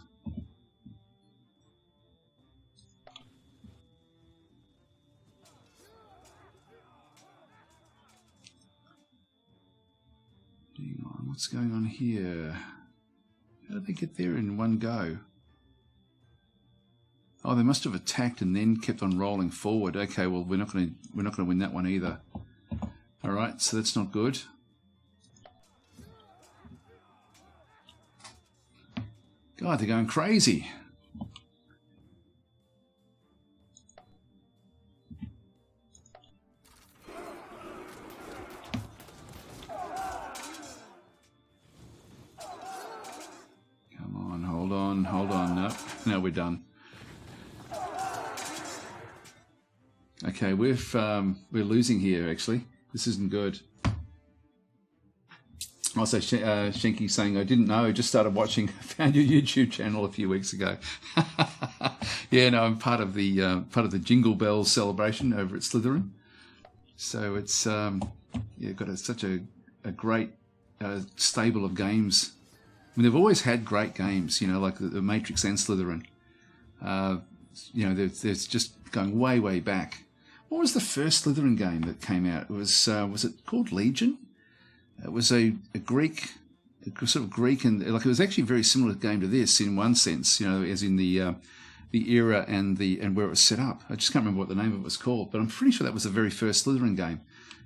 What's going on here? How did they get there in one go? Oh, they must have attacked and then kept on rolling forward. Okay, well we're not going to win that one either. All right, so that's not good. God, they're going crazy. Hold on. No, we're done. Okay, we're losing here. Actually, this isn't good. Also, Shinky saying I didn't know. I just started watching. Found your YouTube channel a few weeks ago. Yeah, no, I'm part of the Jingle Bells celebration over at Slytherin. So it's got such a great stable of games. I mean, they've always had great games, like the Matrix and Slytherin. There's just going way back. What was the first Slytherin game that came out? It was it called Legion? It was a Greek, sort of Greek, and it was actually a very similar game to this in one sense, as in the era and where it was set up. I just can't remember what the name of it was called, but I'm pretty sure that was the very first Slytherin game.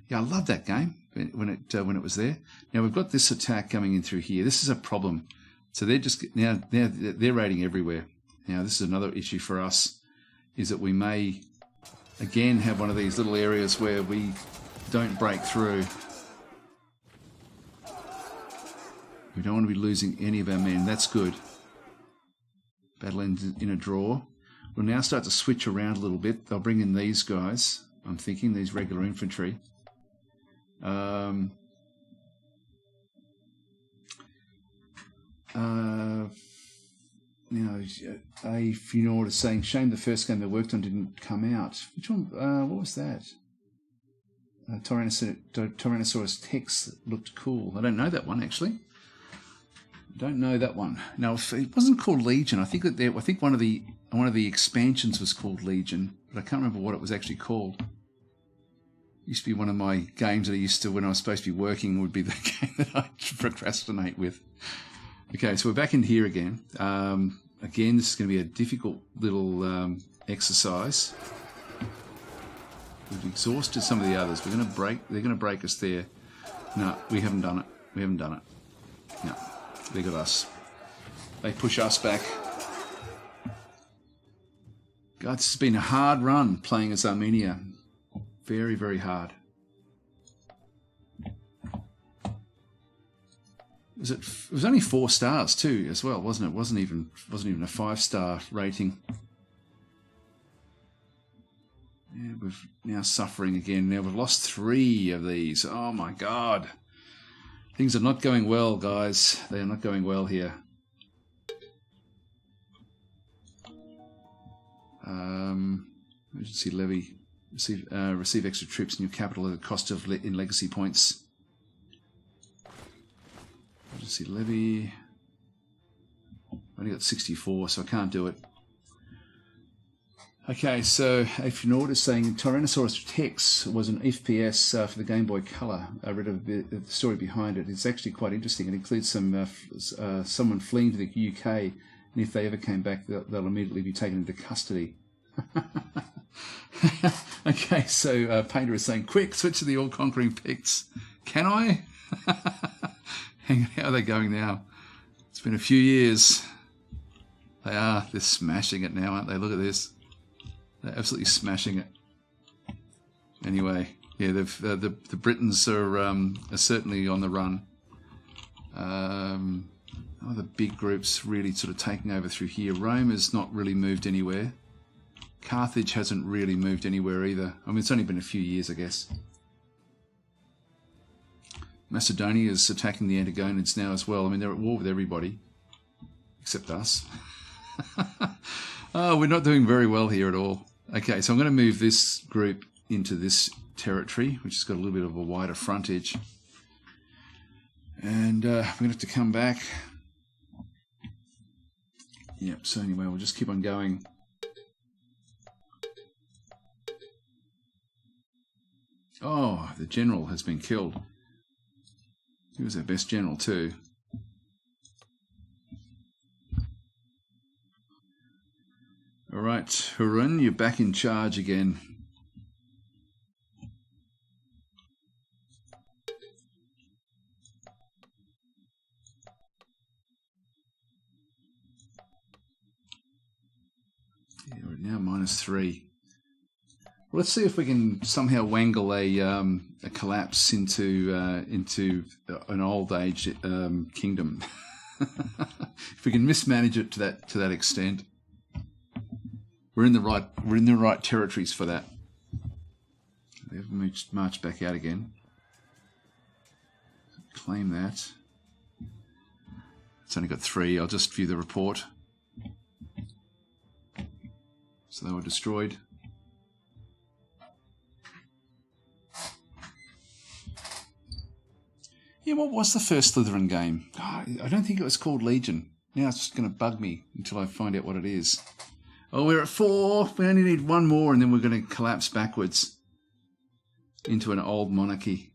Yeah, I loved that game when it was there. Now we've got this attack coming in through here. This is a problem. So they're just now they're raiding everywhere. Now this is another issue for us, is that we may again have one of these little areas where we don't break through. We don't want to be losing any of our men. That's good. Battle ends in a draw. We'll now start to switch around a little bit. They'll bring in these guys. I'm thinking these regular infantry. Now, if you know what it's saying, shame the first game they worked on didn't come out. Which one? What was that? Tyrannosaurus Tex looked cool. I don't know that one, actually. I don't know that one. No, it wasn't called Legion. I think that I think one of the expansions was called Legion, but I can't remember what it was actually called. It used to be one of my games that I used to, when I was supposed to be working, would be the game that I procrastinate with. Okay, so we're back in here again. Again, this is going to be a difficult little exercise. We've exhausted some of the others. They're going to break us there. No, we haven't done it. We haven't done it. No, they got us. They push us back. God, this has been a hard run playing as Armenia. Very, very hard. It was only 4 stars too, as well, wasn't it? It wasn't even a 5-star rating. Yeah, we're now suffering again. Now we've lost 3 of these. Oh my God. Things are not going well, guys. They are not going well here. Emergency levy. Receive extra troops in your capital at the cost of in legacy points. Emergency levy. I only got 64, so I can't do it. Okay, so if you know what it's saying, Tyrannosaurus Tex was an FPS for the Game Boy Color. I read a bit of the story behind it. It's actually quite interesting. It includes some someone fleeing to the UK, and if they ever came back, they'll immediately be taken into custody. Okay, so Painter is saying, quick, switch to the all-conquering Picts. Can I? Hang on, how are they going now? It's been a few years. They're smashing it now, aren't they? Look at this. They're absolutely smashing it. Anyway, yeah, the Britons are certainly on the run. The big groups really sort of taking over through here. Rome has not really moved anywhere. Carthage hasn't really moved anywhere either. I mean, it's only been a few years, I guess. Macedonia is attacking the Antigonids now as well. I mean, they're at war with everybody, except us. Oh, we're not doing very well here at all. Okay, so I'm going to move this group into this territory, which has got a little bit of a wider frontage. And we're going to have to come back. Yep, so anyway, we'll just keep on going. Oh, the general has been killed. He was our best general too. All right, Harun, you're back in charge again. Yeah, we're now -3. Well, let's see if we can somehow wangle a collapse into an old age kingdom. If we can mismanage it to that extent, we're in the right territories for that. They've marched back out again. Claim that. It's only got 3. I'll just view the report. So they were destroyed. Yeah, what was the first Slytherin game? Oh, I don't think it was called Legion. Now it's just going to bug me until I find out what it is. Oh, we're at 4. We only need 1 more and then we're going to collapse backwards into an old monarchy.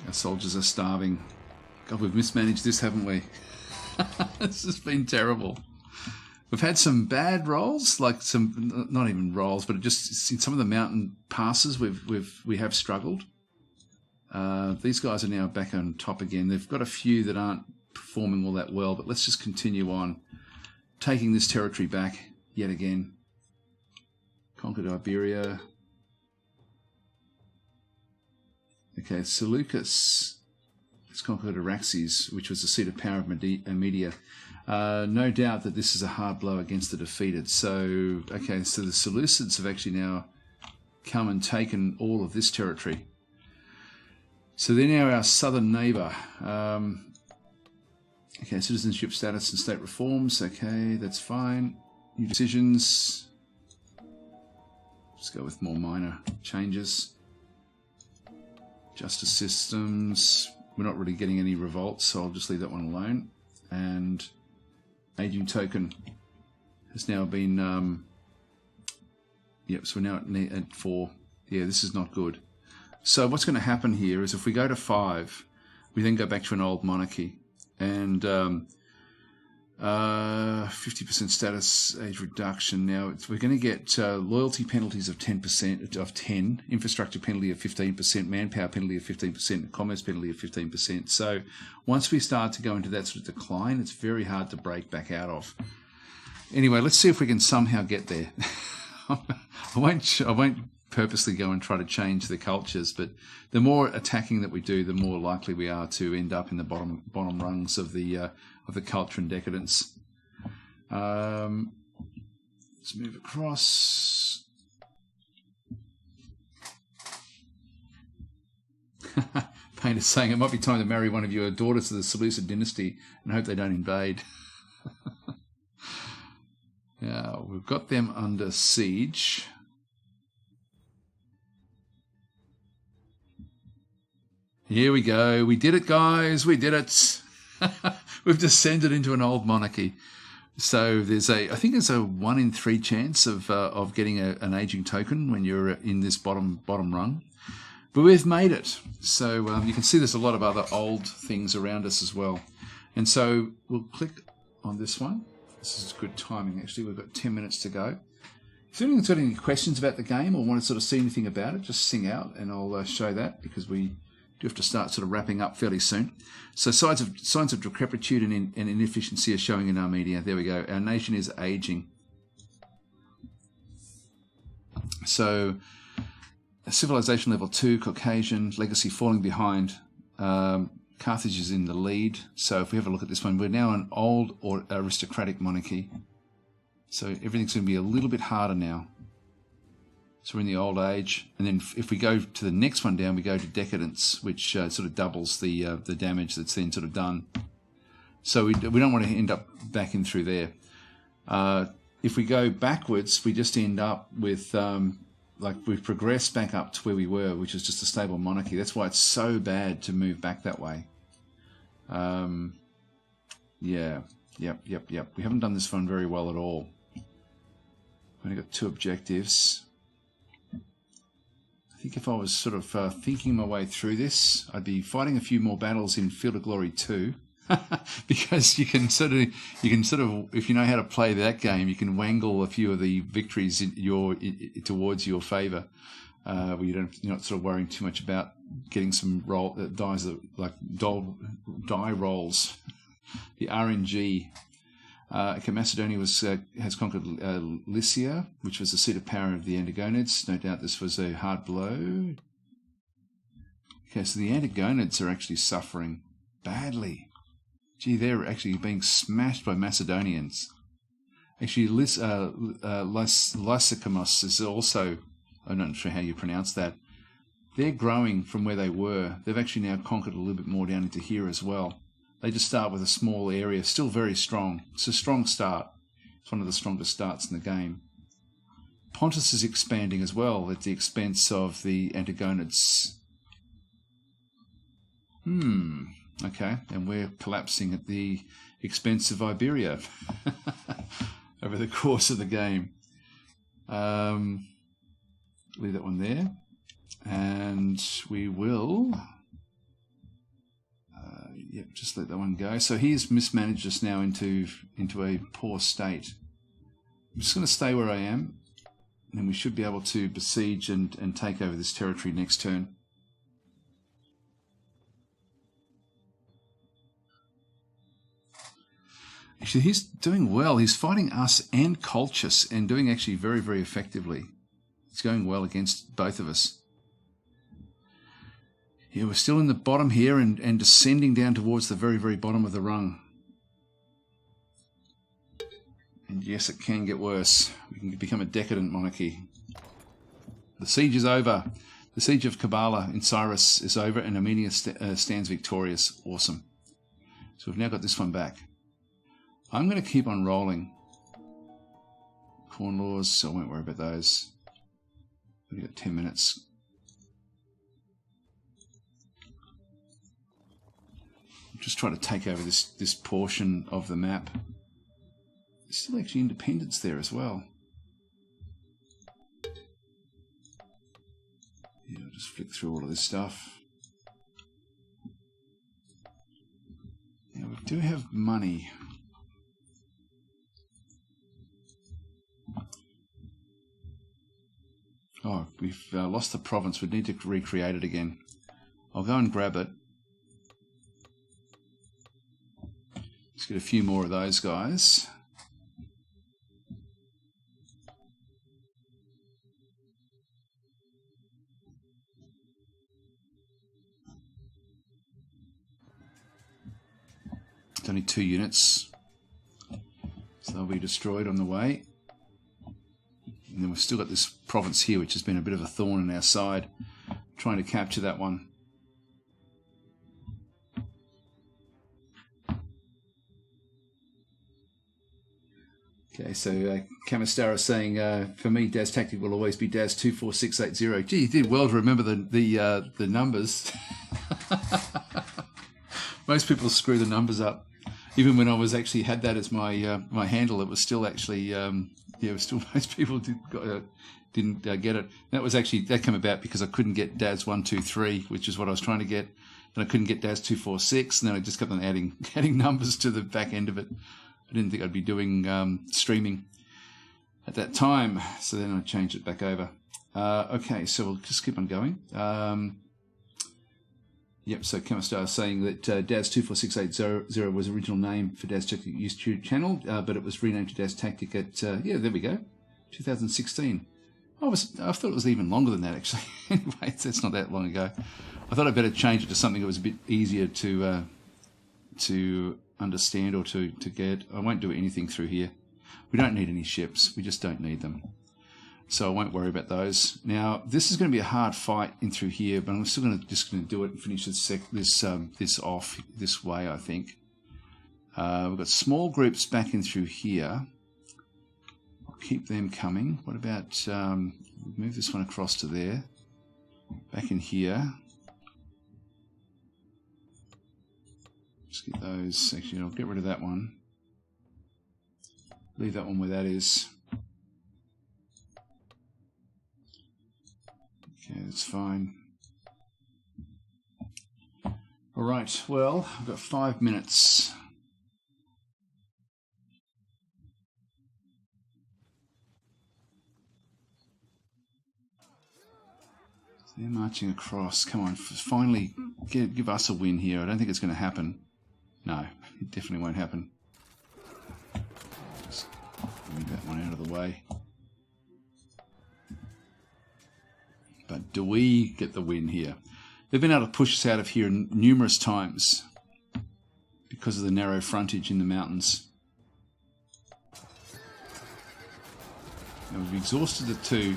Our soldiers are starving. God, we've mismanaged this, haven't we? This has been terrible. We've had some bad rolls, like some, not even rolls, but just in some of the mountain passes we have struggled. These guys are now back on top again. They've got a few that aren't performing all that well, but let's just continue on taking this territory back yet again. Conquered Iberia. Okay, Seleucus has conquered Araxes, which was the seat of power of Media. No doubt that this is a hard blow against the defeated. So, okay, so the Seleucids have actually now come and taken all of this territory. So they're now our southern neighbour. Okay, citizenship status and state reforms. Okay, that's fine. New decisions. Let's go with more minor changes. Justice systems. We're not really getting any revolts, so I'll just leave that one alone. And aging token has now been... yep, so we're now at 4. Yeah, this is not good. So what's going to happen here is if we go to 5, we then go back to an old monarchy. And 50% status age reduction. Now we're going to get loyalty penalties of 10%, of 10, infrastructure penalty of 15%, manpower penalty of 15%, and commerce penalty of 15%. So once we start to go into that sort of decline, it's very hard to break back out of. Anyway, let's see if we can somehow get there. I won't purposely go and try to change the cultures, but the more attacking that we do, the more likely we are to end up in the bottom rungs of the culture and decadence. Let's move across. Paint is saying it might be time to marry one of your daughters to the Seleucid dynasty and hope they don't invade. Now we've got them under siege. Here we go. We did it, guys. We did it. We've descended into an old monarchy. So there's I think there's a 1 in 3 chance of getting an aging token when you're in this bottom rung. But we've made it. So you can see there's a lot of other old things around us as well. And so we'll click on this one. This is good timing, actually. We've got 10 minutes to go. If anyone's got any questions about the game or want to sort of see anything about it, just sing out and I'll show that, because we do have to start sort of wrapping up fairly soon. So signs of decrepitude and inefficiency are showing in our media. There we go. Our nation is aging. So civilization level 2, Caucasian, legacy falling behind. Carthage is in the lead. So if we have a look at this one, we're now an old or aristocratic monarchy. So everything's going to be a little bit harder now. So we're in the old age. And then if we go to the next one down, we go to decadence, which sort of doubles the damage that's then sort of done. So we don't want to end up back in through there. If we go backwards, we just end up with... like we've progressed back up to where we were, which is just a stable monarchy. That's why it's so bad to move back that way. Yeah, yep. We haven't done this one very well at all. We've only got 2 objectives. I think if I was sort of thinking my way through this, I'd be fighting a few more battles in Field of Glory 2. Because you can sort of, if you know how to play that game, you can wangle a few of the victories towards your favour. Where you're not sort of worrying too much about getting some dies like die rolls. The RNG. Okay, Macedonia has conquered Lycia, which was the seat of power of the Antigonids. No doubt this was a hard blow. Okay, so the Antigonids are actually suffering badly. Gee, they're actually being smashed by Macedonians. Actually, Lysimachus is also, I'm not sure how you pronounce that. They're growing from where they were. They've actually now conquered a little bit more down into here as well. They just start with a small area, still very strong. It's a strong start. It's one of the strongest starts in the game. Pontus is expanding as well at the expense of the Antigonids. Okay, and we're collapsing at the expense of Iberia over the course of the game. Leave that one there. And we will... just let that one go. So he's mismanaged us now into a poor state. I'm just going to stay where I am, and we should be able to besiege and take over this territory next turn. Actually, he's doing well. He's fighting us and Colchis and doing actually very, very effectively. It's going well against both of us. Yeah, we're still in the bottom here and descending down towards the very, very bottom of the rung. And yes, it can get worse. We can become a decadent monarchy. The siege is over. The siege of Kabbalah in Cyrus is over, and Armenia stands victorious. Awesome. So we've now got this one back. I'm going to keep on rolling. Corn laws, so I won't worry about those. We've got 10 minutes. I'm just trying to take over this portion of the map. There's still actually independence there as well. Yeah, I'll just flick through all of this stuff. Now we do have money. Oh, we've lost the province. We'd need to recreate it again. I'll go and grab it. Let's get a few more of those guys. It's only 2 units, so they'll be destroyed on the way. And then we've still got this province here, which has been a bit of a thorn in our side, trying to capture that one. Okay, so Kamastara is saying, for me, Daz tactic will always be Daz 24680. Gee, you did well to remember the numbers. Most people screw the numbers up. Even when I was actually had that as my my handle, it was still actually yeah, it was still most people didn't get it. That came about because I couldn't get Daz 123, which is what I was trying to get, and I couldn't get Daz 246, and then I just kept on adding numbers to the back end of it. I didn't think I'd be doing streaming at that time, so then I changed it back over. Okay, so we'll just keep on going. Yep, so Kamastar is saying that Daz 24680 was the original name for Daz Tactic YouTube channel, but it was renamed to Daz Tactic at, yeah, there we go, 2016. I thought it was even longer than that, actually. Anyway, that's not that long ago. I thought I'd better change it to something that was a bit easier to understand or to get. I won't do anything through here. We don't need any ships. We just don't need them. So I won't worry about those. Now, this is going to be a hard fight in through here, but I'm still just going to do it and finish this off this way, I think. We've got small groups back in through here. I'll keep them coming. What about, move this one across to there. Back in here. Just get those. Actually, I'll get rid of that one. Leave that one where that is. Okay, that's fine. All right, well, I've got 5 minutes. So they're marching across. Come on, finally give us a win here. I don't think it's going to happen. No, it definitely won't happen. Just move that one out of the way. But do we get the win here? They've been able to push us out of here numerous times because of the narrow frontage in the mountains. Now we've exhausted the 2.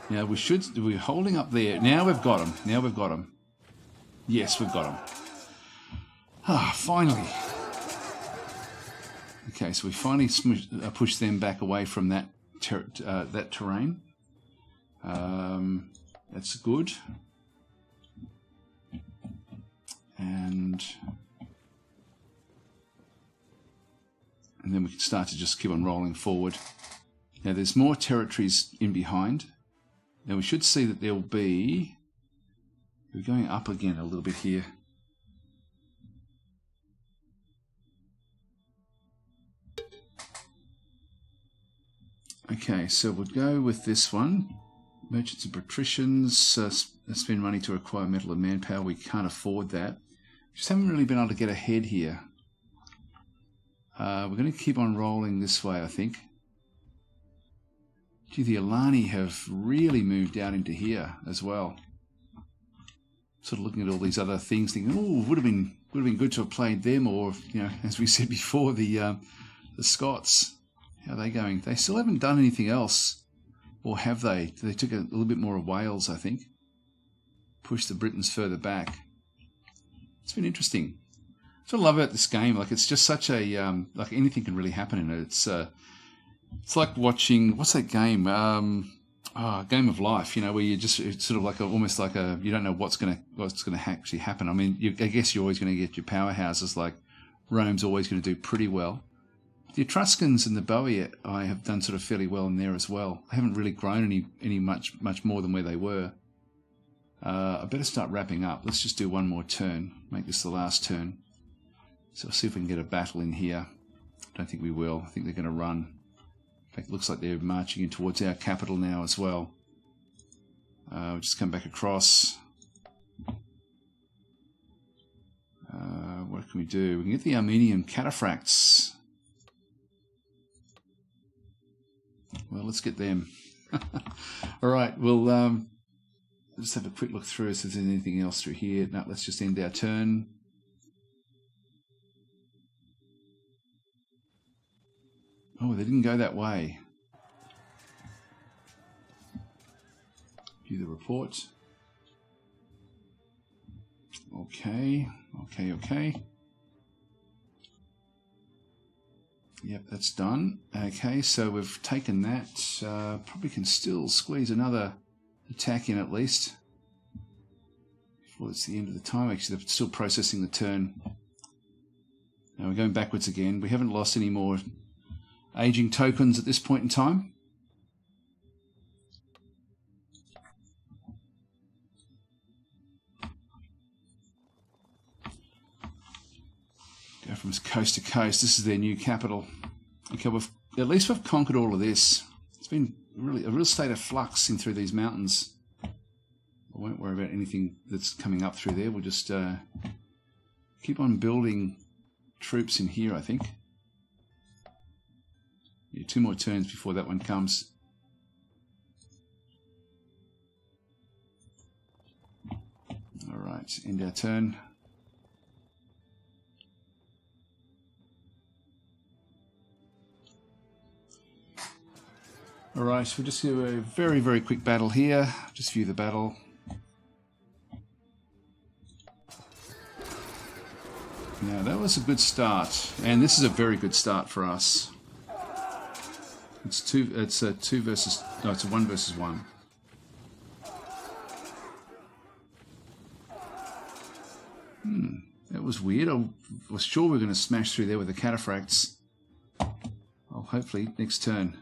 Now we're holding up there. Now we've got them. Now we've got them. Yes, we've got them. Ah, finally. Okay, so we finally pushed them back away from that terrain. That's good. And then we can start to just keep on rolling forward. Now there's more territories in behind. Now we should see that there will be... We're going up again a little bit here. Okay, so we'll go with this one. Merchants and patricians spend money to acquire metal and manpower. We can't afford that. Just haven't really been able to get ahead here. We're going to keep on rolling this way, I think. Gee, the Alani have really moved out into here as well. Sort of looking at all these other things, thinking, oh, would have been good to have played them, or, you know, as we said before, the Scots. How are they going? They still haven't done anything else. Or have they? They took a little bit more of Wales, I think. Pushed the Britons further back. It's been interesting. That's what I love about this game. Like, it's just such a like, anything can really happen in it. It's like watching, what's that game? Game of Life. You know, where you just, it's sort of like almost like you don't know what's gonna actually happen. I mean, I guess you're always going to get your powerhouses. Like Rome's always going to do pretty well. The Etruscans and the Boii, I have done sort of fairly well in there as well. They haven't really grown any much more than where they were. I better start wrapping up. Let's just do one more turn. Make this the last turn. So we'll see if we can get a battle in here. I don't think we will. I think they're going to run. In fact, it looks like they're marching in towards our capital now as well. We'll just come back across. What can we do? We can get the Armenian cataphracts. Well, let's get them. All right, we'll just have a quick look through if there's anything else through here. No, let's just end our turn. Oh, they didn't go that way. View the report. Okay. Yep, that's done. Okay, so we've taken that. Probably can still squeeze another attack in at least. Before it's the end of the time. Actually, they're still processing the turn. Now we're going backwards again. We haven't lost any more aging tokens at this point in time. Go from coast to coast. This is their new capital. Okay, at least we've conquered all of this. It's been really a real state of flux in through these mountains. I won't worry about anything that's coming up through there. We'll just keep on building troops in here, I think. Yeah, 2 more turns before that one comes. All right, end our turn. All right, so we'll just do a very, very quick battle here. Just view the battle. Now, that was a good start, and this is a very good start for us. It's a 1 versus 1. That was weird. I was sure we were going to smash through there with the cataphracts. Well, hopefully next turn.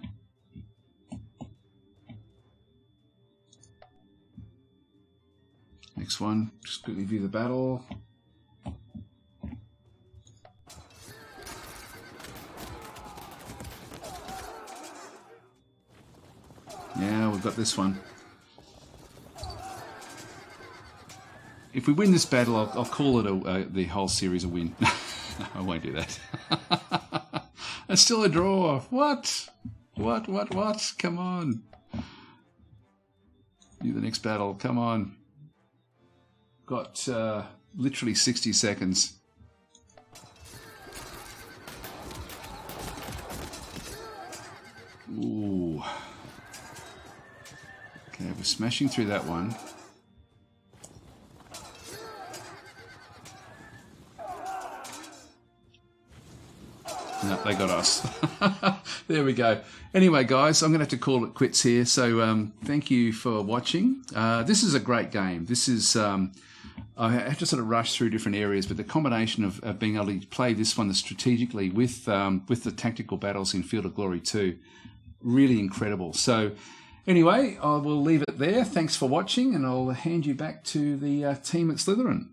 Next one, just quickly view the battle. Now we've got this one. If we win this battle, I'll call it the whole series a win. No, I won't do that. It's still a draw. What? What? Come on. Do the next battle. Come on. Got literally 60 seconds. Ooh. Okay, we're smashing through that one. No, they got us. There we go. Anyway, guys, I'm going to have to call it quits here. So thank you for watching. This is a great game. This is... I have to sort of rush through different areas, but the combination of being able to play this one strategically with the tactical battles in Field of Glory 2, really incredible. So anyway, I will leave it there. Thanks for watching, and I'll hand you back to the team at Slytherin.